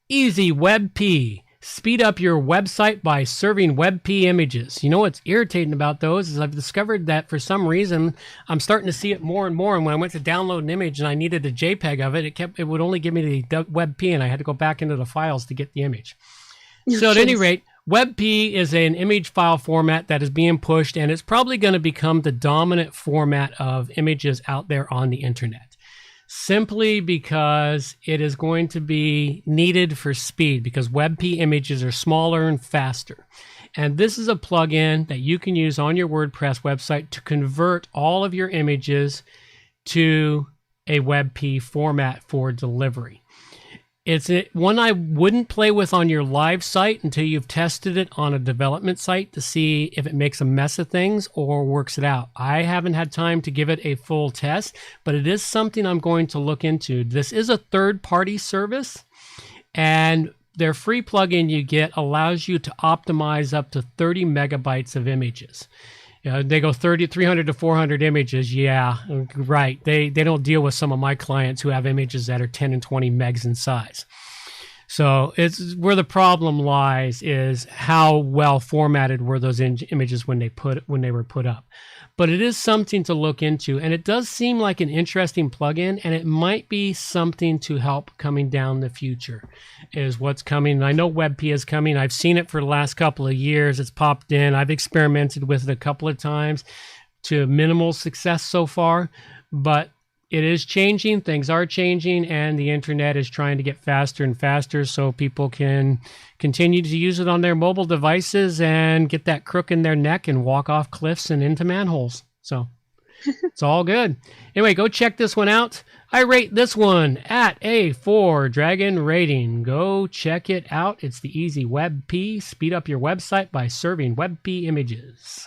Easy WebP. Speed up your website by serving WebP images. You know what's irritating about those is I've discovered that for some reason I'm starting to see it more and more. And when I went to download an image and I needed a JPEG of it, it would only give me the WebP, and I had to go back into the files to get the image. So at any rate, WebP is an image file format that is being pushed, and it's probably going to become the dominant format of images out there on the internet. Simply because it is going to be needed for speed, because WebP images are smaller and faster. And this is a plugin that you can use on your WordPress website to convert all of your images to a WebP format for delivery. It's one I wouldn't play with on your live site until you've tested it on a development site to see if it makes a mess of things or works it out. I haven't had time to give it a full test, but it is something I'm going to look into. This is a third-party service, and their free plugin you get allows you to optimize up to 30 megabytes of images. They go 300 to 400 images. Yeah, right. They don't deal with some of my clients who have images that are 10 and 20 megs in size. So it's where the problem lies is how well formatted were those images when they were put up. But it is something to look into, and it does seem like an interesting plugin, and it might be something to help coming down the future is what's coming. I know WebP is coming. I've seen it for the last couple of years. It's popped in. I've experimented with it a couple of times to minimal success so far, but it is changing. Things are changing, and the internet is trying to get faster and faster so people can continue to use it on their mobile devices and get that crook in their neck and walk off cliffs and into manholes. So it's all good. Anyway, go check this one out. I rate this one at a 4 dragon rating. Go check it out. It's the Easy WebP. Speed up your website by serving WebP images.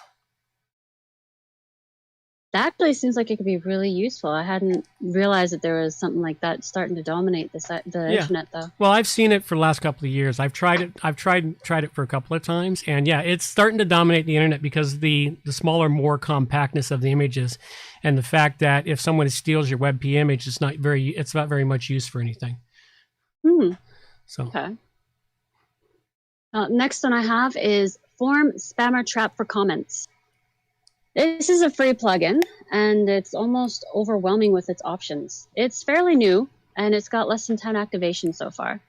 That actually seems like it could be really useful. I hadn't realized that there was something like that starting to dominate the internet, though. Well, I've seen it for the last couple of years. I've tried it. I've tried it for a couple of times, and yeah, it's starting to dominate the internet because the smaller, more compactness of the images, and the fact that if someone steals your WebP image, it's not very much use for anything. So okay. Next one I have is Form Spammer Trap for Comments. This is a free plugin, and it's almost overwhelming with its options. It's fairly new, and it's got less than 10 activations so far.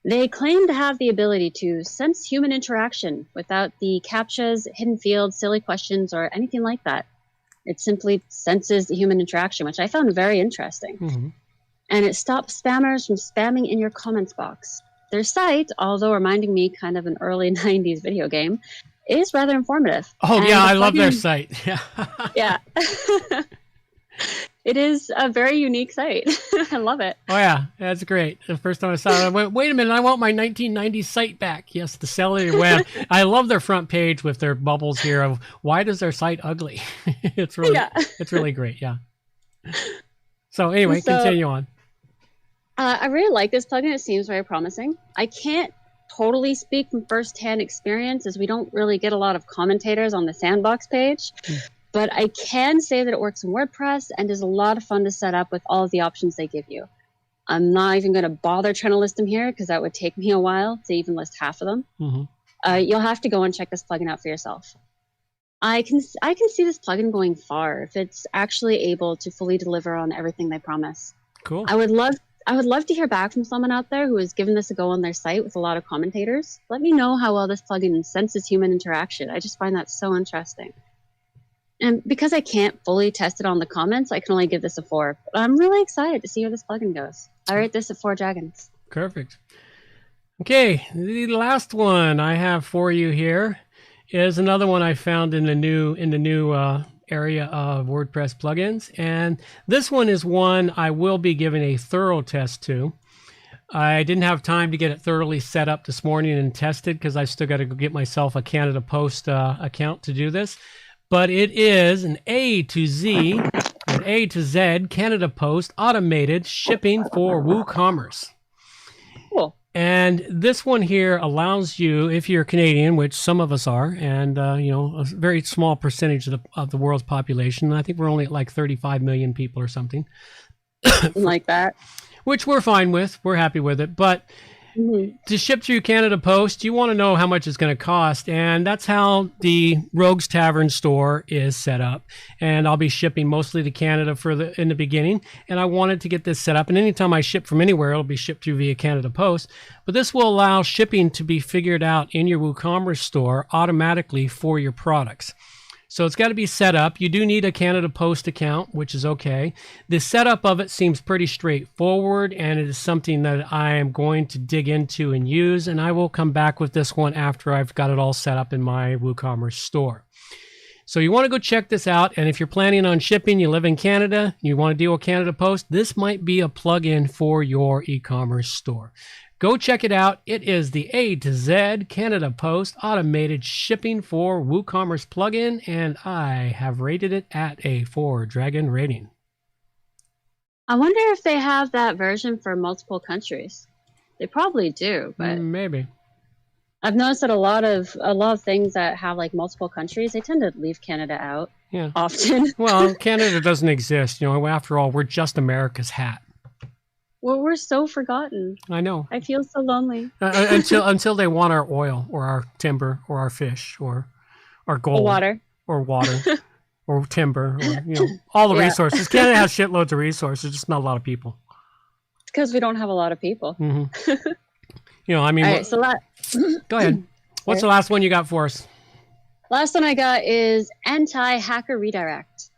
They claim to have the ability to sense human interaction without the captchas, hidden fields, silly questions, or anything like that. It simply senses the human interaction, which I found very interesting. Mm-hmm. And it stops spammers from spamming in your comments box. Their site, although reminding me kind of an early 90s video game, is rather informative. Oh, and yeah, I love their site. Yeah. Yeah. It is a very unique site. I love it. Oh, yeah. That's great. The first time I saw it, I went, wait a minute, I want my 1990s site back. Yes, the cellular web. I love their front page with their bubbles here of why does their site ugly? It's really great. Yeah. So anyway, continue on. I really like this plugin. It seems very promising. I can't totally speak from first-hand experience as we don't really get a lot of commentators on the sandbox page. But I can say that it works in WordPress and is a lot of fun to set up with all of the options they give you. I'm not even going to bother trying to list them here because that would take me a while to even list half of them. You'll have to go and check this plugin out for yourself. I can see this plugin going far if it's actually able to fully deliver on everything they promise. Cool. I would love to hear back from someone out there who has given this a go on their site with a lot of commentators. Let me know how well this plugin senses human interaction. I just find that so interesting. And because I can't fully test it on the comments, I can only give this a 4. But I'm really excited to see where this plugin goes. I rate this at 4 dragons. Perfect. Okay, the last one I have for you here is another one I found in the new area of WordPress plugins, and this one is one I will be giving a thorough test to. I didn't have time to get it thoroughly set up this morning and tested because I still got to go get myself a Canada Post account to do this. But it is an A to Z Canada Post automated shipping for WooCommerce. Cool. And this one here allows you, if you're Canadian, which some of us are, and a very small percentage of the world's population. I think we're only at like 35 million people or something. Like that. Which we're fine with. We're happy with it. But to ship through Canada Post, you want to know how much it's going to cost. And that's how the Rogues Tavern store is set up. And I'll be shipping mostly to Canada in the beginning. And I wanted to get this set up. And anytime I ship from anywhere, it'll be shipped through via Canada Post. But this will allow shipping to be figured out in your WooCommerce store automatically for your products. So it's got to be set up. You do need a Canada Post account, which is okay. The setup of it seems pretty straightforward, and it is something that I am going to dig into and use, and I will come back with this one after I've got it all set up in my WooCommerce store. So you want to go check this out, and if you're planning on shipping, you live in Canada, you want to deal with Canada Post, this might be a plugin for your e-commerce store. Go check it out. It is the A to Z Canada Post automated shipping for WooCommerce plugin, and I have rated it at a 4 dragon rating. I wonder if they have that version for multiple countries. They probably do, but maybe. I've noticed that a lot of things that have like multiple countries, they tend to leave Canada out. Yeah. Often. Well, Canada doesn't exist. After all, we're just America's hat. Well, we're so forgotten. I know. I feel so lonely. Until they want our oil or our timber or our fish or our gold or water or timber or all the resources. Canada has shitloads of resources, just not a lot of people. It's because we don't have a lot of people. Mm-hmm. All right, so go ahead. What's the last one you got for us? Last one I got is anti-hacker redirect.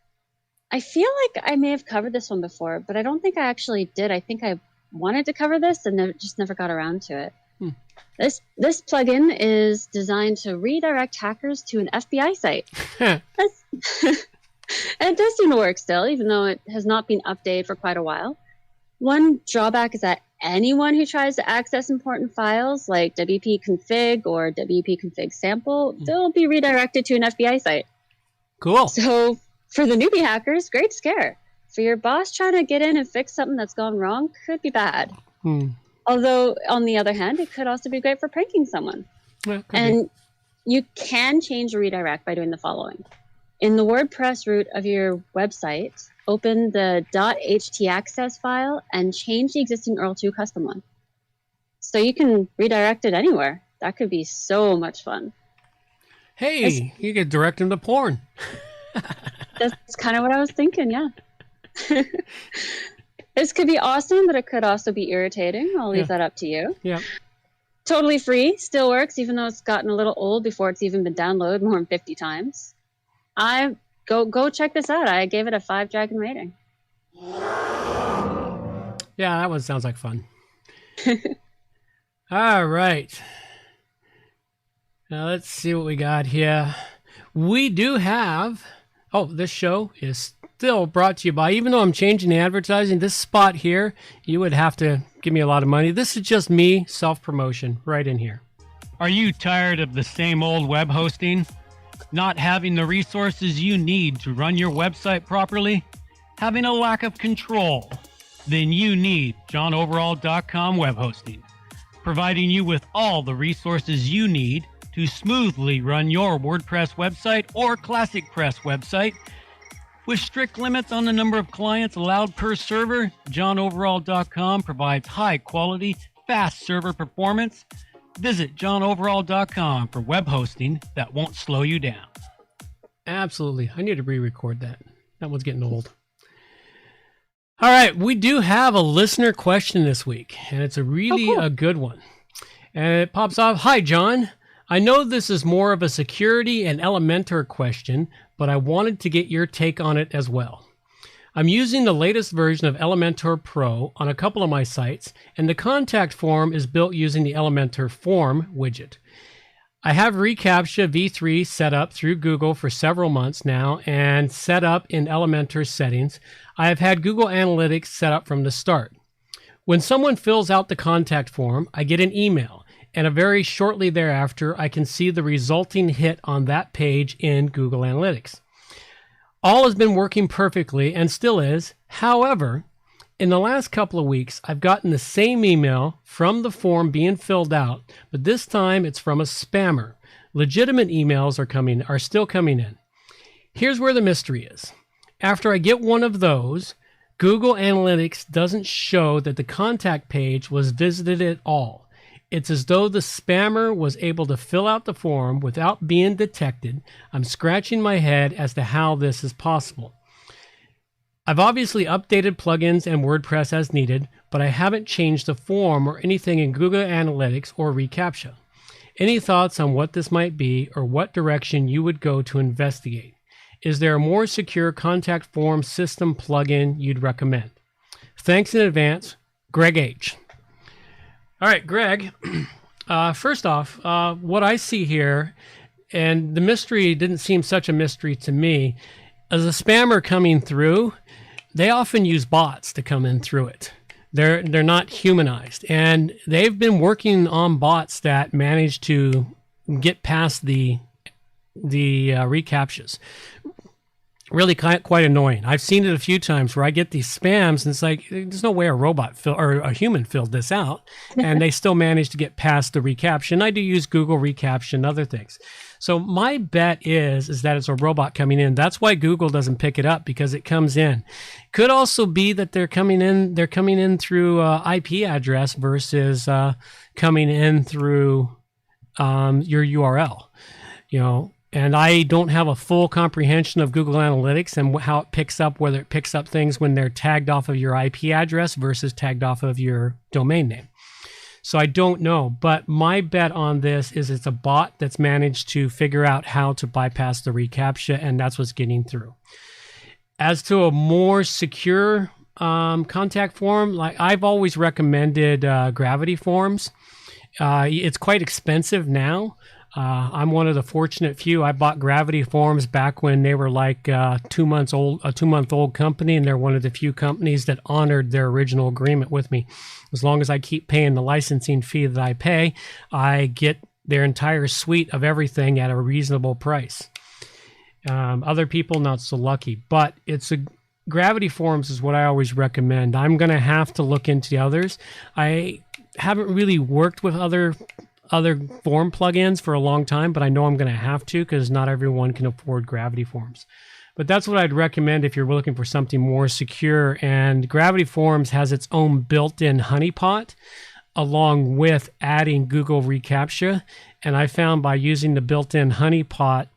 I feel like I may have covered this one before, but I don't think I actually did. I think I wanted to cover this and just never got around to it. This plugin is designed to redirect hackers to an FBI site. And it does seem to work still, even though it has not been updated for quite a while. One drawback is that anyone who tries to access important files like WP config or WP config sample, they'll be redirected to an FBI site. Cool. So for the newbie hackers, great scare. For your boss trying to get in and fix something that's gone wrong, could be bad. Although, on the other hand, it could also be great for pranking someone. Yeah, and you can change a redirect by doing the following. In the WordPress root of your website, open the .htaccess file and change the existing URL to a custom one. So you can redirect it anywhere. That could be so much fun. Hey, you could direct them to porn. That's kind of what I was thinking, yeah. This could be awesome, but it could also be irritating. I'll leave that up to you. Yeah. Totally free, still works, even though it's gotten a little old before it's even been downloaded more than 50 times. Go check this out. I gave it a 5 dragon rating. Yeah, that one sounds like fun. All right. Now let's see what we got here. We do have... this show is still brought to you by, even though I'm changing the advertising, this spot here, you would have to give me a lot of money. This is just me, self-promotion, right in here. Are you tired of the same old web hosting? Not having the resources you need to run your website properly? Having a lack of control? then you need johnoverall.com web hosting, providing you with all the resources you need to smoothly run your WordPress website or ClassicPress website. With strict limits on the number of clients allowed per server, johnoverall.com provides high quality, fast server performance. Visit johnoverall.com for web hosting that won't slow you down. Absolutely. I need to re-record that. That one's getting old. All right. We do have a listener question this week, and it's a really a good one. And it pops off. Hi, John. I know this is more of a security and Elementor question, but I wanted to get your take on it as well. I'm using the latest version of Elementor Pro on a couple of my sites, and the contact form is built using the Elementor Form widget. I have reCAPTCHA v3 set up through Google for several months now and set up in Elementor settings. I have had Google Analytics set up from the start. When someone fills out the contact form, I get an email, and very shortly thereafter, I can see the resulting hit on that page in Google Analytics. All has been working perfectly and still is. However, in the last couple of weeks, I've gotten the same email from the form being filled out, but this time it's from a spammer. Legitimate emails are still coming in. Here's where the mystery is. After I get one of those, Google Analytics doesn't show that the contact page was visited at all. It's as though the spammer was able to fill out the form without being detected. I'm scratching my head as to how this is possible. I've obviously updated plugins and WordPress as needed, but I haven't changed the form or anything in Google Analytics or reCAPTCHA. Any thoughts on what this might be or what direction you would go to investigate? Is there a more secure contact form system plugin you'd recommend? Thanks in advance, Greg H. All right, Greg, first off, what I see here, and the mystery didn't seem such a mystery to me, as a spammer coming through, they often use bots to come in through it. They're not humanized, and they've been working on bots that manage to get past the reCAPTCHAs. Really quite annoying. I've seen it a few times where I get these spams, and it's like there's no way a robot or a human filled this out, and they still manage to get past the reCAPTCHA. And I do use Google reCAPTCHA and other things. So my bet is that it's a robot coming in. That's why Google doesn't pick it up, because it comes in. Could also be that they're coming in through IP address versus coming in through your URL. You know, and I don't have a full comprehension of Google Analytics and how it picks up, whether it picks up things when they're tagged off of your IP address versus tagged off of your domain name. So I don't know, but my bet on this is it's a bot that's managed to figure out how to bypass the reCAPTCHA, and that's what's getting through. As to a more secure contact form, like I've always recommended Gravity forms. It's quite expensive now. I'm one of the fortunate few. I bought Gravity forms back when they were like 2 months old, a 2-month-old company, and they're one of the few companies that honored their original agreement with me. As long as I keep paying the licensing fee that I pay, I get their entire suite of everything at a reasonable price. Other people not so lucky, but Gravity forms is what I always recommend. I'm going to have to look into the others. I haven't really worked with other form plugins for a long time, but I know I'm going to have to, because not everyone can afford Gravity forms. But that's what I'd recommend if you're looking for something more secure. And Gravity Forms has its own built-in honeypot, along with adding Google reCAPTCHA. And I found by using the built-in honeypot,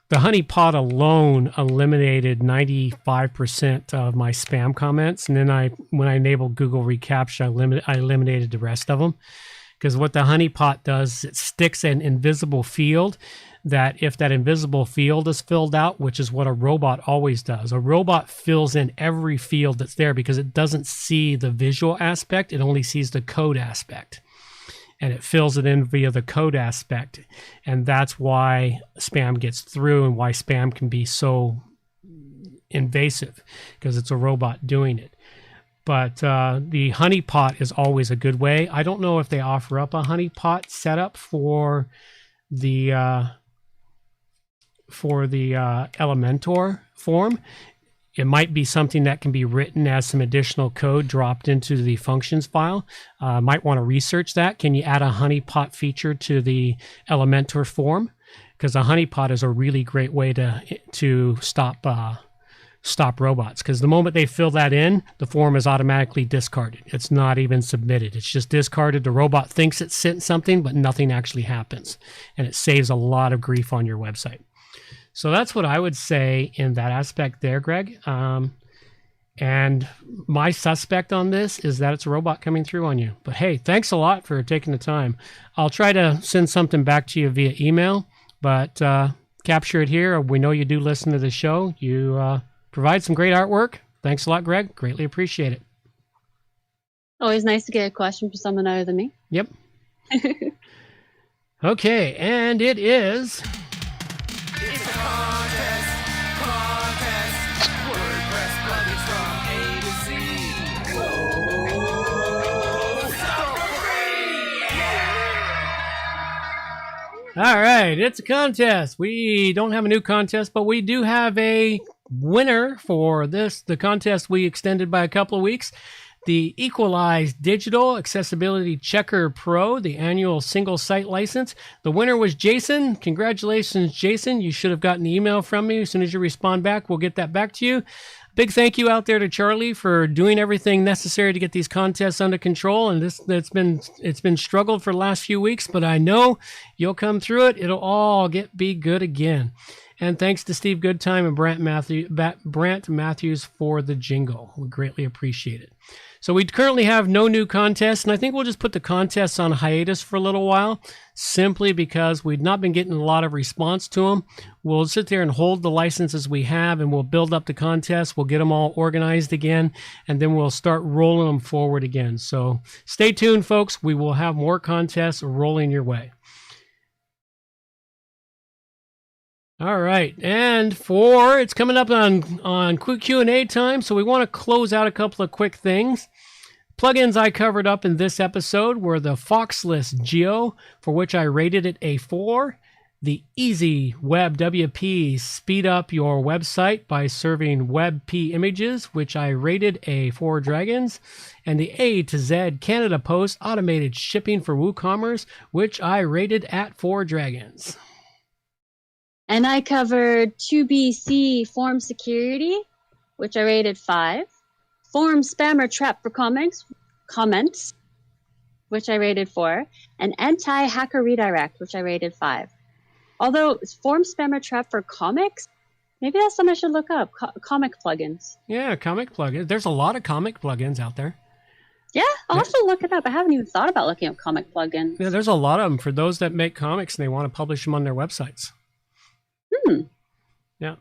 the honeypot alone eliminated 95% of my spam comments. And then when I enabled Google reCAPTCHA, I eliminated the rest of them. Because what the honeypot does, it sticks an invisible field that if that invisible field is filled out, which is what a robot always does, a robot fills in every field that's there because it doesn't see the visual aspect, it only sees the code aspect. And it fills it in via the code aspect. And that's why spam gets through and why spam can be so invasive, because it's a robot doing it. But the honeypot is always a good way. I don't know if they offer up a honeypot setup for the Elementor form. It might be something that can be written as some additional code dropped into the functions file. Might want to research that. Can you add a honeypot feature to the Elementor form? Because a honeypot is a really great way to stop robots. Because the moment they fill that in, the form is automatically discarded. It's not even submitted. It's just discarded. The robot thinks it sent something, but nothing actually happens. And it saves a lot of grief on your website. So that's what I would say in that aspect there, Greg. And my suspect on this is that it's a robot coming through on you. But hey, thanks a lot for taking the time. I'll try to send something back to you via email, but capture it here. We know you do listen to the show. You provide some great artwork. Thanks a lot, Greg. Greatly appreciate it. Always nice to get a question from someone other than me. Yep. Okay, and it is... It's a contest. WordPress plugins from A to Z. Whoa, stop for free! Yeah! All right, it's a contest. We don't have a new contest, but we do have a winner for the contest we extended by a couple of weeks. The Equalized Digital Accessibility Checker Pro, the annual single site license. The winner was Jason. Congratulations, Jason. You should have gotten an email from me. As soon as you respond back, we'll get that back to you. Big thank you out there to Charlie for doing everything necessary to get these contests under control. And it's been struggled for the last few weeks, but I know you'll come through it. It'll all be good again. And thanks to Steve Goodtime and Brant Matthews for the jingle. We greatly appreciate it. So we currently have no new contests, and I think we'll just put the contests on hiatus for a little while, simply because we've not been getting a lot of response to them. We'll sit there and hold the licenses we have, and we'll build up the contests. We'll get them all organized again, and then we'll start rolling them forward again. So stay tuned, folks. We will have more contests rolling your way. All right, and it's coming up on quick Q&A time, so we want to close out a couple of quick things. Plugins I covered up in this episode were the Foxless Geo, for which I rated it a 4, the Easy Web WP speed up your website by serving WebP images, which I rated a 4 dragons, and the A to Z Canada Post automated shipping for WooCommerce, which I rated at 4 dragons. And I covered 2BC form security, which I rated 5. Form spammer trap for comments, which I rated 4. And anti-hacker redirect, which I rated 5. Although form spammer trap for comics, maybe that's something I should look up. Comic plugins. Yeah, comic plugins. There's a lot of comic plugins out there. Yeah, I'll also look it up. I haven't even thought about looking up comic plugins. Yeah, there's a lot of them for those that make comics and they want to publish them on their websites. Yeah.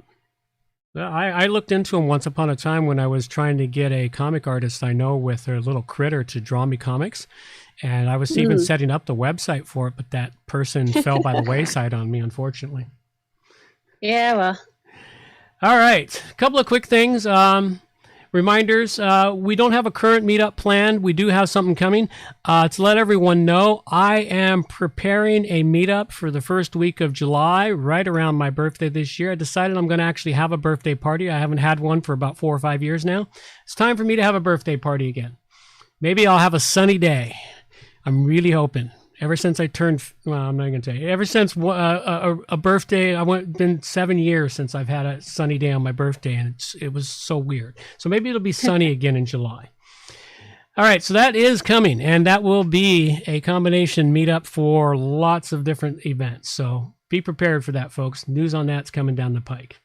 I looked into them once upon a time when I was trying to get a comic artist I know with her little critter to draw me comics. And I was even setting up the website for it, but that person fell by the wayside on me, unfortunately. Yeah, well. All right. A couple of quick things. Reminders, we don't have a current meetup planned. We do have something coming. To let everyone know, I am preparing a meetup for the first week of July, right around my birthday this year. I decided I'm going to actually have a birthday party. I haven't had one for about 4 or 5 years now. It's time for me to have a birthday party again. Maybe I'll have a sunny day. I'm really hoping. Ever since I turned, well, I'm not going to tell you. Ever since a birthday, been 7 years since I've had a sunny day on my birthday, and it was so weird. So maybe it'll be sunny again in July. All right, so that is coming, and that will be a combination meetup for lots of different events. So be prepared for that, folks. News on that's coming down the pike.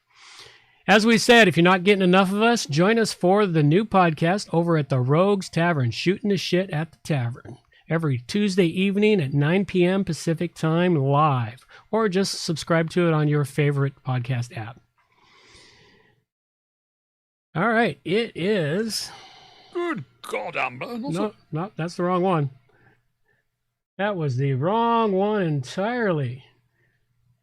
As we said, if you're not getting enough of us, join us for the new podcast over at the Rogues Tavern, shooting the shit at the tavern. Every Tuesday evening at 9 p.m. Pacific time live, or just subscribe to it on your favorite podcast app. All right, it is... Good God, Amber. No, that's the wrong one. That was the wrong one entirely.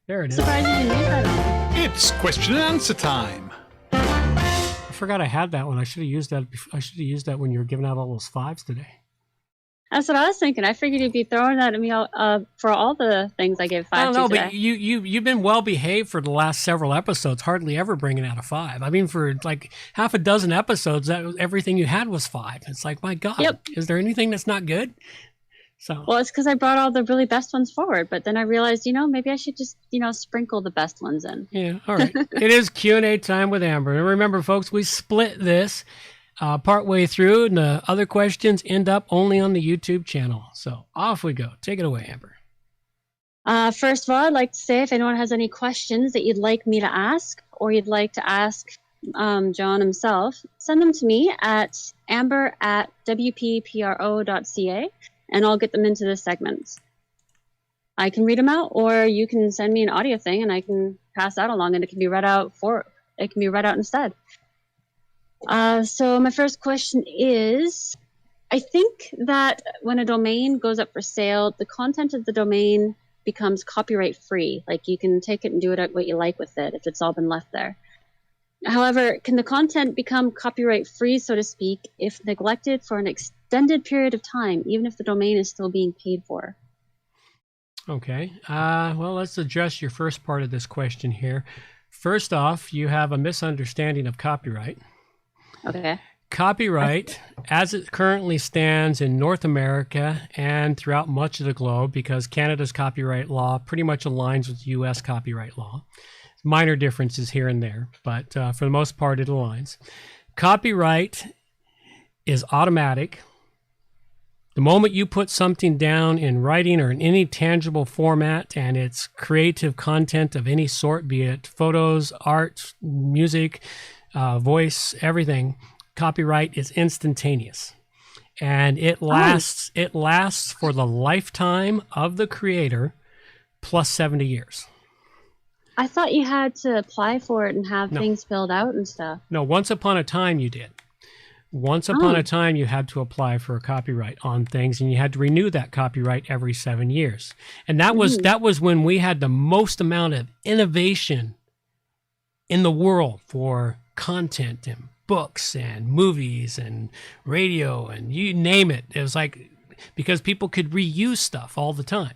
There it is. Surprised you didn't use that one. It's question and answer time. I forgot I had that one. I should have used that. I should have used that when you were giving out all those 5s today. That's what I was thinking. I figured you'd be throwing that at me for all the things I gave 5 I don't to know, today. but you've been well behaved for the last several episodes, hardly ever bringing out a 5. I mean, for like half a dozen episodes, everything you had was 5. It's like, my God, Yep. Is there anything that's not good? So Well, it's because I brought all the really best ones forward, but then I realized, maybe I should just, sprinkle the best ones in. yeah, all right. It is Q&A time with Amber. And remember, folks, we split this partway through, and the other questions end up only on the YouTube channel. So off we go. Take it away, Amber. First of all, I'd like to say if anyone has any questions that you'd like me to ask, or you'd like to ask John himself, send them to me at amber@wppro.ca, and I'll get them into this segment. I can read them out, or you can send me an audio thing, and I can pass that along, and it can be read out instead. So my first question is, I think that when a domain goes up for sale, the content of the domain becomes copyright free. Like, you can take it and do it what you like with it if it's all been left there. However, can the content become copyright free, so to speak, if neglected for an extended period of time, even if the domain is still being paid for? Okay. Well, let's address your first part of this question here. First off, you have a misunderstanding of copyright. Okay. Copyright, as it currently stands in North America and throughout much of the globe, because Canada's copyright law pretty much aligns with U.S. copyright law. Minor differences here and there, but for the most part, it aligns. Copyright is automatic. The moment you put something down in writing or in any tangible format, and it's creative content of any sort, be it photos, art, music, voice, everything, copyright is instantaneous. And it lasts for the lifetime of the creator plus 70 years. I thought you had to apply for it and have things filled out and stuff. No, once upon a time you did. Once upon a time you had to apply for a copyright on things, and you had to renew that copyright every 7 years. And that was when we had the most amount of innovation in the world for content and books and movies and radio and you name it. It was like, because people could reuse stuff all the time.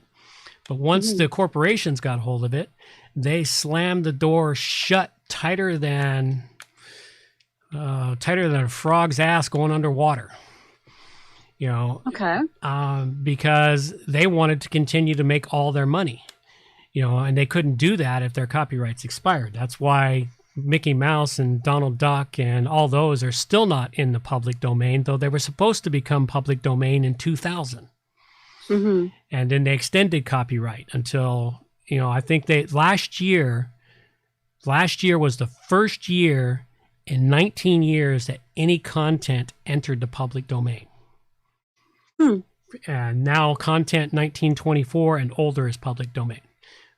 But once the corporations got hold of it, they slammed the door shut tighter than a frog's ass going underwater. Okay. Because they wanted to continue to make all their money, and they couldn't do that if their copyrights expired. That's why Mickey Mouse and Donald Duck and all those are still not in the public domain, though they were supposed to become public domain in 2000. And then they extended copyright until, I think last year was the first year in 19 years that any content entered the public domain. And now content 1924 and older is public domain.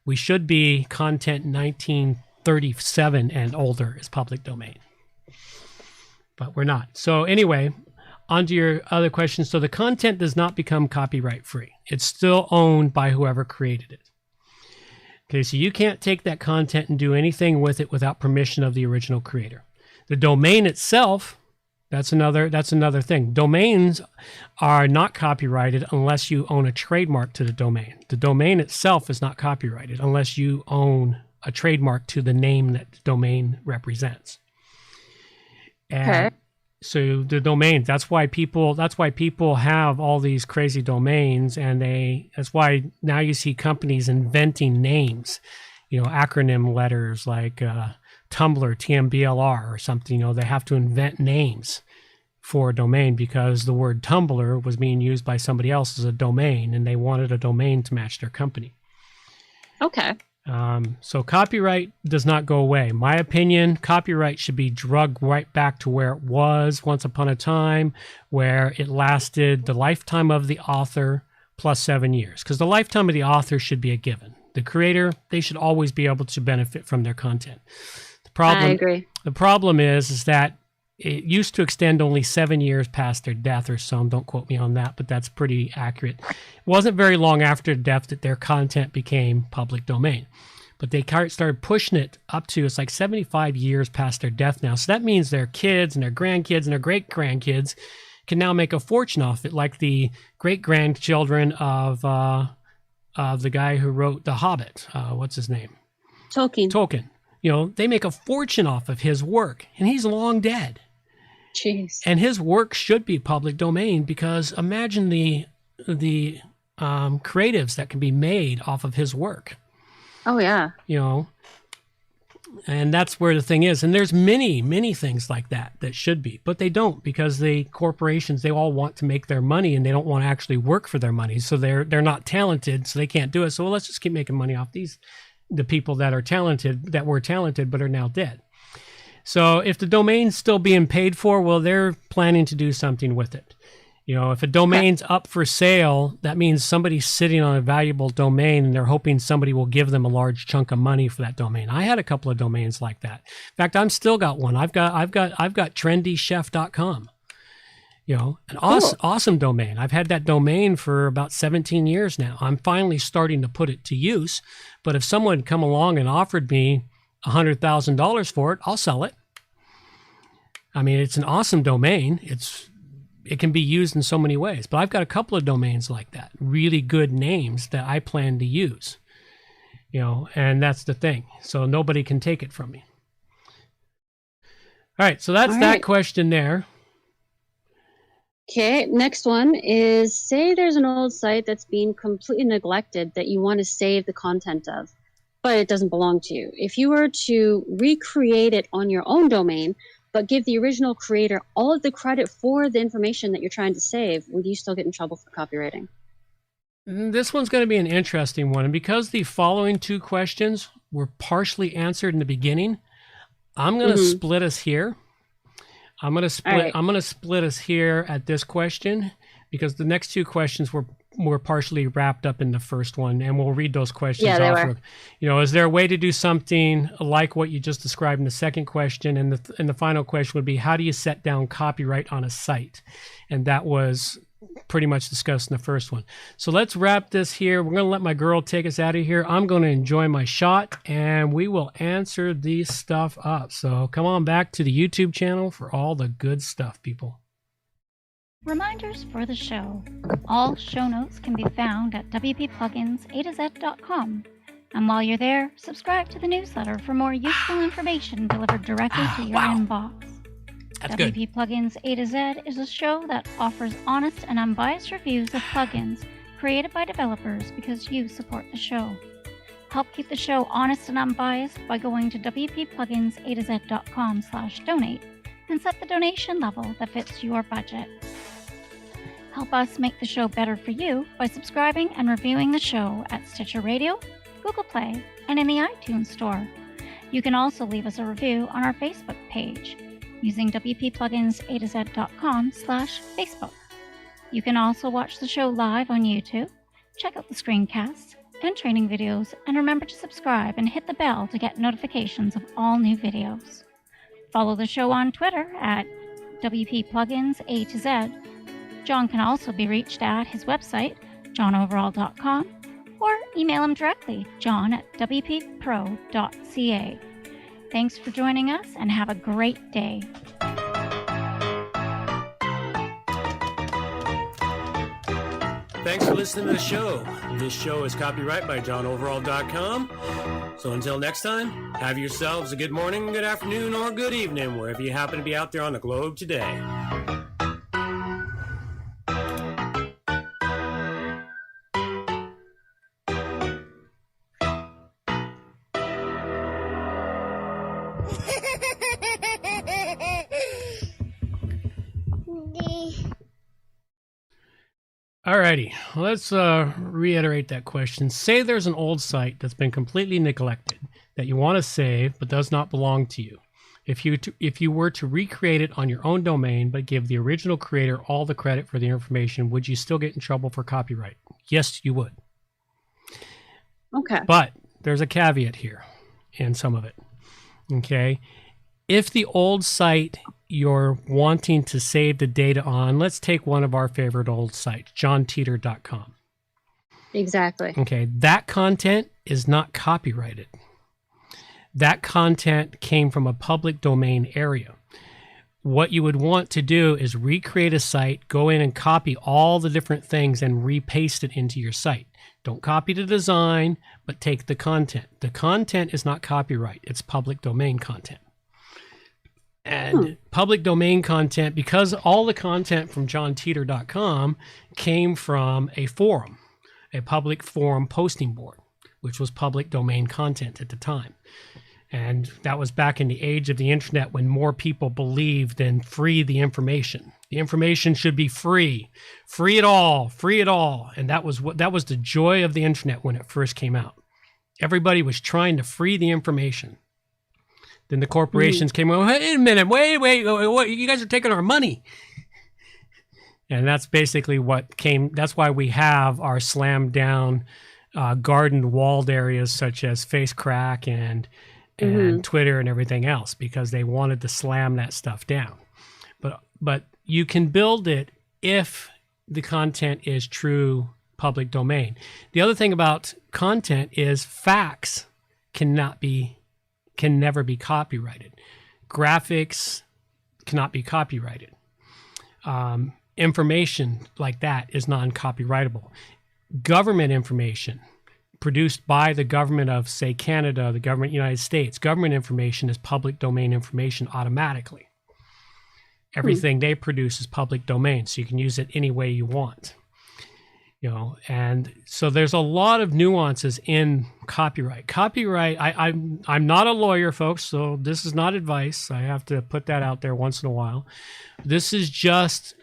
We should be content 1937 and older is public domain. But we're not. So anyway, on to your other question. So the content does not become copyright free. It's still owned by whoever created it. Okay, so you can't take that content and do anything with it without permission of the original creator. The domain itself, that's another thing. Domains are not copyrighted unless you own a trademark to the domain. The domain itself is not copyrighted unless you own a trademark to the name that the domain represents. And so the domain, that's why people have all these crazy domains, and that's why now you see companies inventing names, acronym letters like Tumblr, TMBLR or something. They have to invent names for a domain because the word Tumblr was being used by somebody else as a domain, and they wanted a domain to match their company. Okay. So copyright does not go away. My opinion, copyright should be drugged right back to where it was once upon a time, where it lasted the lifetime of the author plus 7 years. Because the lifetime of the author should be a given. The creator, they should always be able to benefit from their content. I agree. The problem is that it used to extend only 7 years past their death or so. Don't quote me on that, but that's pretty accurate. It wasn't very long after death that their content became public domain. But they started pushing it up to, it's like 75 years past their death now. So that means their kids and their grandkids and their great-grandkids can now make a fortune off it, like the great-grandchildren of the guy who wrote The Hobbit. What's his name? Tolkien. You know, they make a fortune off of his work, and he's long dead. Jeez. And his work should be public domain, because imagine the creatives that can be made off of his work. Oh, yeah. You know, and that's where the thing is. And there's many things like that should be, but they don't, because the corporations, they all want to make their money, and they don't want to actually work for their money. So they're not talented, so they can't do it. So let's just keep making money off the people that are talented, that were talented but are now dead. So if the domain's still being paid for, well, they're planning to do something with it. You know, if a domain's up for sale, that means somebody's sitting on a valuable domain, and they're hoping somebody will give them a large chunk of money for that domain. I had a couple of domains like that. In fact, I'm still got one. I've got trendychef.com. You know, an awesome domain. I've had that domain for about 17 years now. I'm finally starting to put it to use. But if someone had come along and offered me $100,000 for it, I'll sell it. I mean, it's an awesome domain. It can be used in so many ways. But I've got a couple of domains like that, really good names that I plan to use. You know, and that's the thing. So nobody can take it from me. All right, so that's that question there. Okay, next one is, say there's an old site that's being completely neglected that you want to save the content of, but it doesn't belong to you. If you were to recreate it on your own domain, but give the original creator all of the credit for the information that you're trying to save, would you still get in trouble for copywriting? This one's going to be an interesting one. And because the following two questions were partially answered in the beginning, I'm going to split us here. I'm going to split us here at this question, because the next two questions were partially wrapped up in the first one, and we'll read those questions off. You know, is there a way to do something like what you just described in the second question? And the final question would be, how do you set down copyright on a site? And that was pretty much discussed in the first one. So let's wrap this here. We're going to let my girl take us out of here. I'm going to enjoy my shot, and we will answer these stuff up. So come on back to the YouTube channel for all the good stuff, people. Reminders for the show. All show notes can be found at wppluginsa2z.com. And while you're there, subscribe to the newsletter for more useful information delivered directly to your inbox. That's WP Plugins A to Z is a show that offers honest and unbiased reviews of plugins created by developers because you support the show. Help keep the show honest and unbiased by going to wppluginsa2z.com/donate and set the donation level that fits your budget. Help us make the show better for you by subscribing and reviewing the show at Stitcher Radio, Google Play, and in the iTunes Store. You can also leave us a review on our Facebook page using wppluginsa2z.com/Facebook. You can also watch the show live on YouTube, check out the screencasts and training videos, and remember to subscribe and hit the bell to get notifications of all new videos. Follow the show on Twitter at WPPluginsA2Z. John can also be reached at his website, johnoverall.com, or email him directly, john@wppro.ca. Thanks for joining us, and have a great day. Thanks for listening to the show. This show is copyright by johnoverall.com. So until next time, have yourselves a good morning, good afternoon, or good evening, wherever you happen to be out there on the globe today. Alrighty, let's reiterate that question. Say there's an old site that's been completely neglected that you want to save but does not belong to you. If you were to recreate it on your own domain but give the original creator all the credit for the information, would you still get in trouble for copyright? Yes, you would. Okay. But there's a caveat here in some of it. Okay. If the old site you're wanting to save the data on, let's take one of our favorite old sites, johnteeter.com. Exactly. Okay, that content is not copyrighted. That content came from a public domain area. what you would want to do is recreate a site, go in and copy all the different things and repaste it into your site. Don't copy the design, but take the content. The content is not copyright. It's public domain content. And public domain content, because all the content from johnteeter.com came from a forum, a public forum posting board, which was public domain content at the time. And that was back in the age of the internet when more people believed in free the information. The information should be free it all, free it all. And that was the joy of the internet when it first came out. Everybody was trying to free the information. Then the corporations came along, wait a minute, wait, you guys are taking our money. And that's basically that's why we have our slammed down garden walled areas such as FaceCrack and Twitter and everything else, because they wanted to slam that stuff down. But you can build it if the content is true public domain. The other thing about content is facts can never be copyrighted. Graphics cannot be copyrighted. Information like that is non-copyrightable. Government information produced by the government of, say, Canada, the government of the United States, government information is public domain information automatically. Everything they produce is public domain, so you can use it any way you want. And so there's a lot of nuances in copyright. I'm not a lawyer, folks, so this is not advice. I have to put that out there once in a while. This is just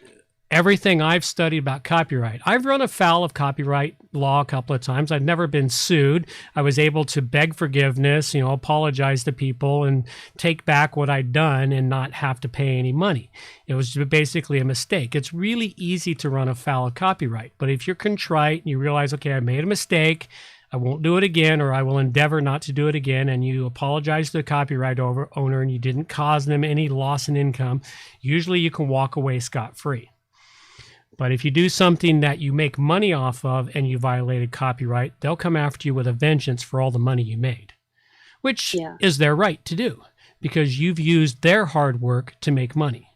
everything I've studied about copyright. I've run afoul of copyright law a couple of times. I've never been sued. I was able to beg forgiveness, apologize to people and take back what I'd done and not have to pay any money. It was basically a mistake. It's really easy to run afoul of copyright. But if you're contrite and you realize, okay, I made a mistake, I won't do it again, or I will endeavor not to do it again, and you apologize to the copyright owner and you didn't cause them any loss in income, usually you can walk away scot-free. But if you do something that you make money off of and you violated copyright, they'll come after you with a vengeance for all the money you made, which is their right to do because you've used their hard work to make money.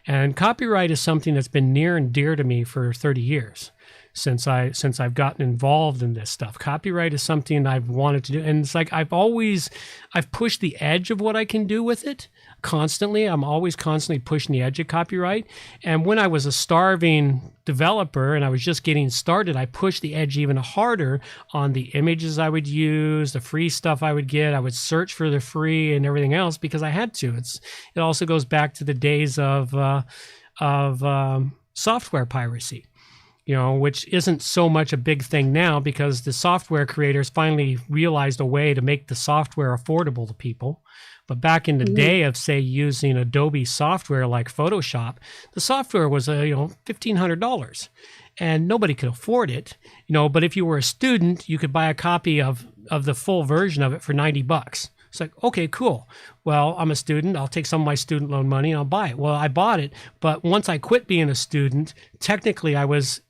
And copyright is something that's been near and dear to me for 30 years since I've gotten involved in this stuff. Copyright is something I've wanted to do. And it's like I've pushed the edge of what I can do with it constantly. I'm always constantly pushing the edge of copyright. And when I was a starving developer and I was just getting started, I pushed the edge even harder on the images I would use, the free stuff I would get. I would search for the free and everything else because I had to. It also goes back to the days of software piracy, which isn't so much a big thing now because the software creators finally realized a way to make the software affordable to people. But back in the day of, say, using Adobe software like Photoshop, the software was $1,500 and nobody could afford it. But if you were a student, you could buy a copy of the full version of it for $90. It's like, okay, cool. Well, I'm a student. I'll take some of my student loan money and I'll buy it. Well, I bought it, but once I quit being a student, technically I was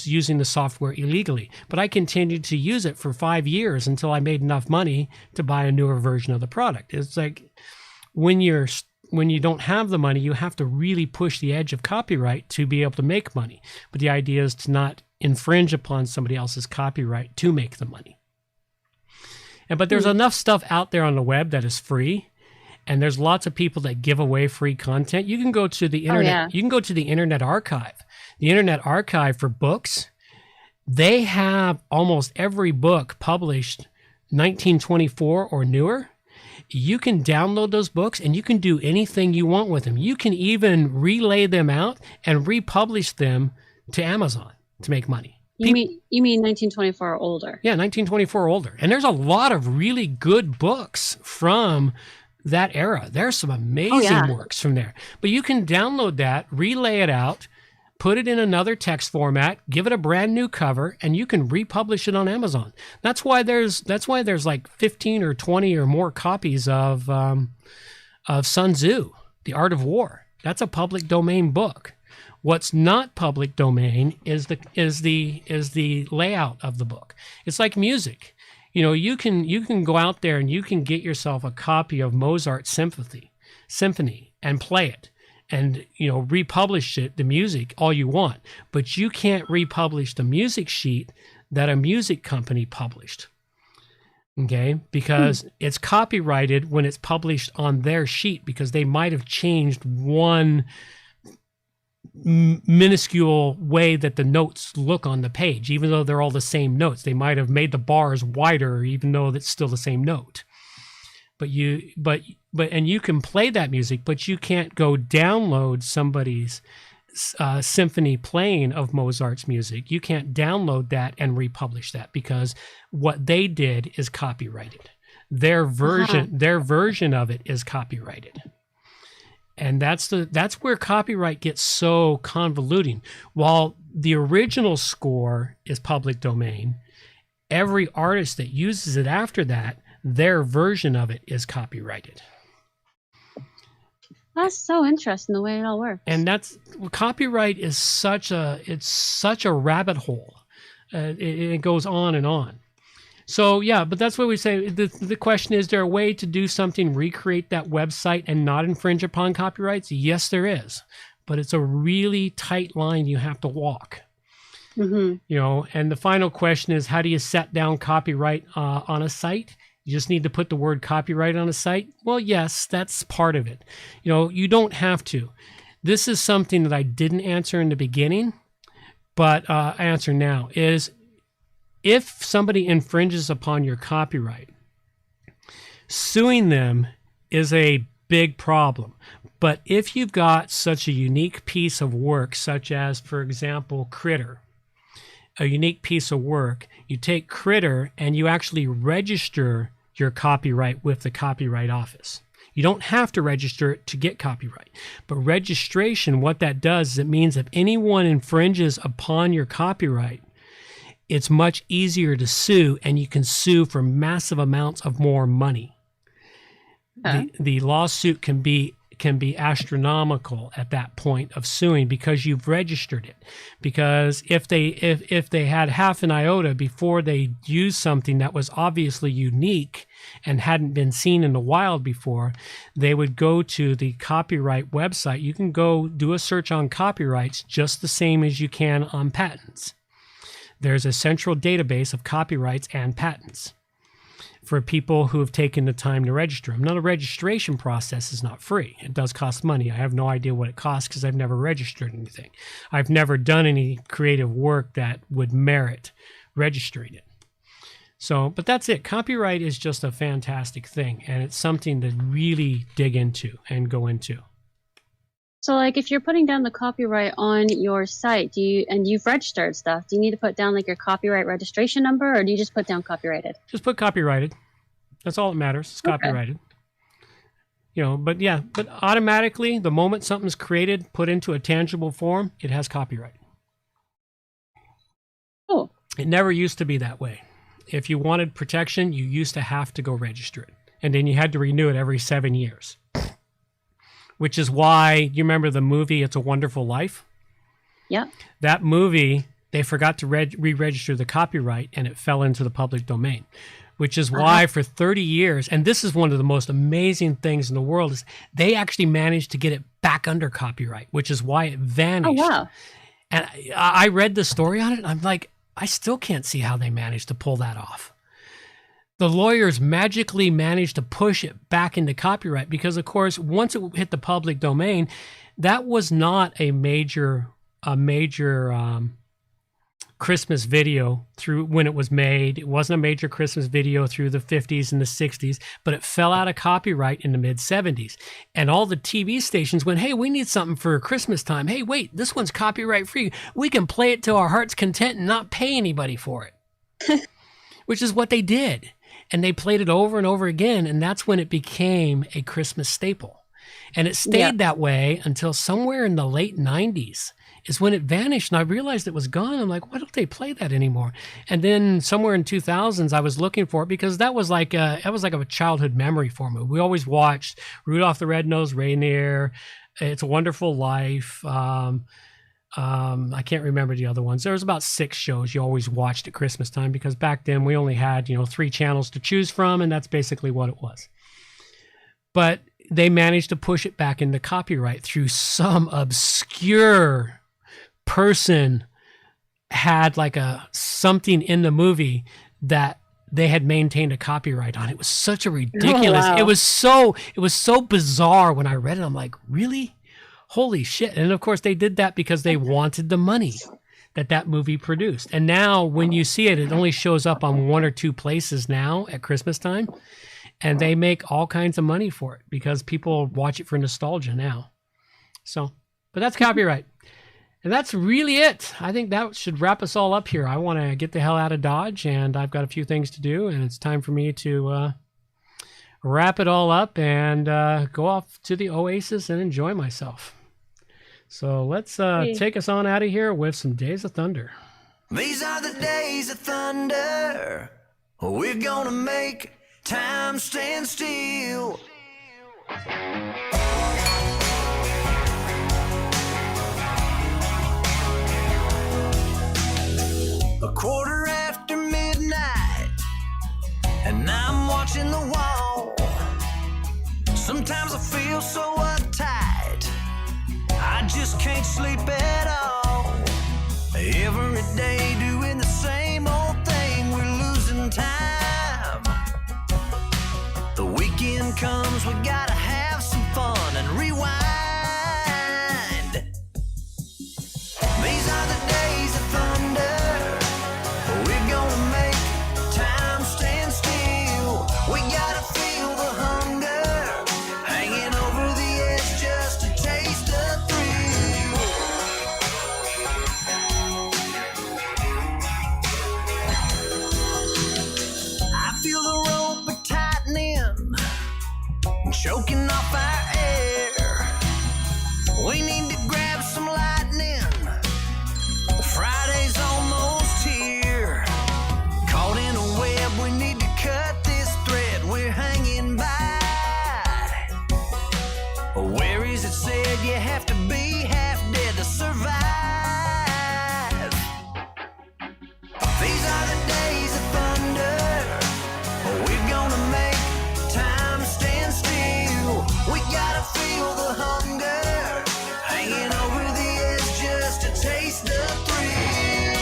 using the software illegally, but I continued to use it for 5 years until I made enough money to buy a newer version of the product. It's like when you don't have the money, you have to really push the edge of copyright to be able to make money. But the idea is to not infringe upon somebody else's copyright to make the money. But there's enough stuff out there on the web that is free. And there's lots of people that give away free content. You can go to the internet. You can go to the Internet Archive. The Internet Archive for books, they have almost every book published 1924 or newer. You can download those books and you can do anything you want with them. You can even relay them out and republish them to Amazon to make money. You mean 1924 or older? Yeah, 1924 or older. And there's a lot of really good books from that era. There's some amazing works from there. But you can download that, relay it out, put it in another text format, give it a brand new cover, and you can republish it on Amazon. That's why there's like 15 or 20 or more copies of Sun Tzu, The Art of War. That's a public domain book. What's not public domain is the layout of the book. It's like music. You can go out there and you can get yourself a copy of Mozart's symphony and play it. and republish the music all you want, but you can't republish the music sheet that a music company published. Okay, because it's copyrighted when it's published on their sheet, because they might have changed one minuscule way that the notes look on the page, even though they're all the same notes. They might have made the bars wider, even though it's still the same note. But you can play that music, but you can't go download somebody's symphony playing of Mozart's music. You can't download that and republish that, because what they did is copyrighted. Their version of it is copyrighted. And that's where copyright gets so convoluting. While the original score is public domain, every artist that uses it after that, their version of it is copyrighted. That's so interesting the way it all works. And copyright is such a rabbit hole. It goes on and on. So yeah, but that's what we say. The question is there a way to do something, recreate that website and not infringe upon copyrights? Yes, there is. But it's a really tight line you have to walk. Mm-hmm. And the final question is, how do you set down copyright on a site? You just need to put the word copyright on a site? Well, yes, that's part of it. You don't have to. This is something that I didn't answer in the beginning, but I answer now, is if somebody infringes upon your copyright, suing them is a big problem. But if you've got such a unique piece of work, such as, for example, Critter, a unique piece of work, you take Critter and you actually register your copyright with the Copyright Office. You don't have to register it to get copyright. But registration, what that does is it means if anyone infringes upon your copyright, it's much easier to sue, and you can sue for massive amounts of more money. The lawsuit can be astronomical at that point of suing, because you've registered it. Because if they had half an iota before they used something that was obviously unique and hadn't been seen in the wild before, they would go to the copyright website. You can go do a search on copyrights just the same as you can on patents. There's a central database of copyrights and patents for people who have taken the time to register them. Now, the registration process is not free. It does cost money. I have no idea what it costs because I've never registered anything. I've never done any creative work that would merit registering it. So, but that's it. Copyright is just a fantastic thing, and it's something to really dig into and go into. So, like, if you're putting down the copyright on your site, and you've registered stuff, do you need to put down, like, your copyright registration number, or do you just put down copyrighted? Just put copyrighted. That's all that matters. It's copyrighted. But automatically, the moment something's created, put into a tangible form, it has copyright. Cool. It never used to be that way. If you wanted protection, you used to have to go register it. And then you had to renew it every 7 years. Which is why, you remember the movie It's a Wonderful Life? Yeah. That movie, they forgot to re-register the copyright, and it fell into the public domain. Which is why for 30 years, and this is one of the most amazing things in the world, is they actually managed to get it back under copyright, which is why it vanished. Oh, wow. And I read the story on it, and I'm like, I still can't see how they managed to pull that off. The lawyers magically managed to push it back into copyright because, of course, once it hit the public domain, that was not a major Christmas video through when it was made. It wasn't a major Christmas video through the 50s and the 60s, but it fell out of copyright in the mid 70s. And all the TV stations went, hey, we need something for Christmas time. Hey, wait, this one's copyright free. We can play it to our heart's content and not pay anybody for it, which is what they did. And they played it over and over again, and that's when it became a Christmas staple. And it stayed that way until somewhere in the late 90s is when it vanished, and I realized it was gone. I'm like, why don't they play that anymore? And then somewhere in 2000s, I was looking for it because that was like a childhood memory for me. We always watched Rudolph the Red-Nosed Reindeer, It's a Wonderful Life. I can't remember the other ones. There was about 6 shows you always watched at Christmas time because back then we only had, 3 channels to choose from, and that's basically what it was. But they managed to push it back into copyright through some obscure person had like something in the movie that they had maintained a copyright on. It was such a ridiculous. wow. It was so bizarre when I read it. I'm like, really? Holy shit. And of course they did that because they wanted the money that movie produced. And now when you see it, it only shows up on 1 or 2 places now at Christmas time. And they make all kinds of money for it because people watch it for nostalgia now. So, but that's copyright. And that's really it. I think that should wrap us all up here. I want to get the hell out of Dodge, and I've got a few things to do, and it's time for me to wrap it all up and go off to the Oasis and enjoy myself. So let's take us on out of here with some Days of Thunder. These are the days of thunder. We're gonna make time stand still. A quarter after midnight, and I'm watching the wall. Sometimes I feel so uptight, I just can't sleep at all. Every day doing the same old thing, we're losing time. The weekend comes, we gotta have some fun and rewind. These are the days of thunder. We're gonna make time stand still. We gotta feel the hunger, hanging over the edge just to taste the thrill. I feel the rope tightening, choking off our air. We need to grab some lightning. Friday's almost here. Caught in a web, we need to cut this thread we're hanging by. Where is it said you have to be half dead to survive? These are the days of thunder. We're gonna make time stand still. We gotta feel the hunger, hanging over the edge just to taste the thrill.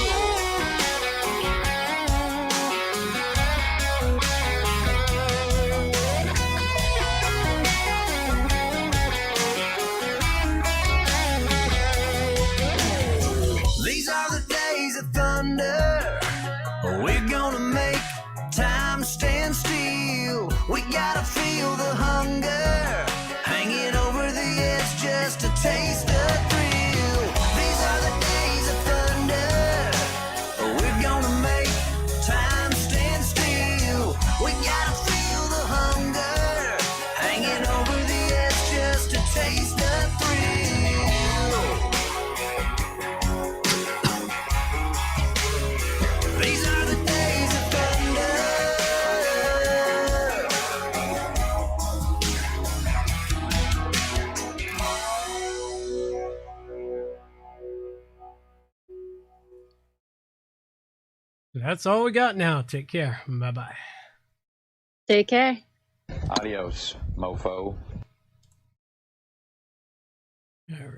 These are the days of thunder. We're gonna make time stand still. We gotta feel the hunger, hanging over the edge just to taste the thrill. These are the days of thunder. We're gonna make time stand still. We gotta feel the hunger, hanging over the edge just to taste the thrill. These are the days of thunder. That's all we got now. Take care. Bye-bye. Take care. Adios, mofo. All right.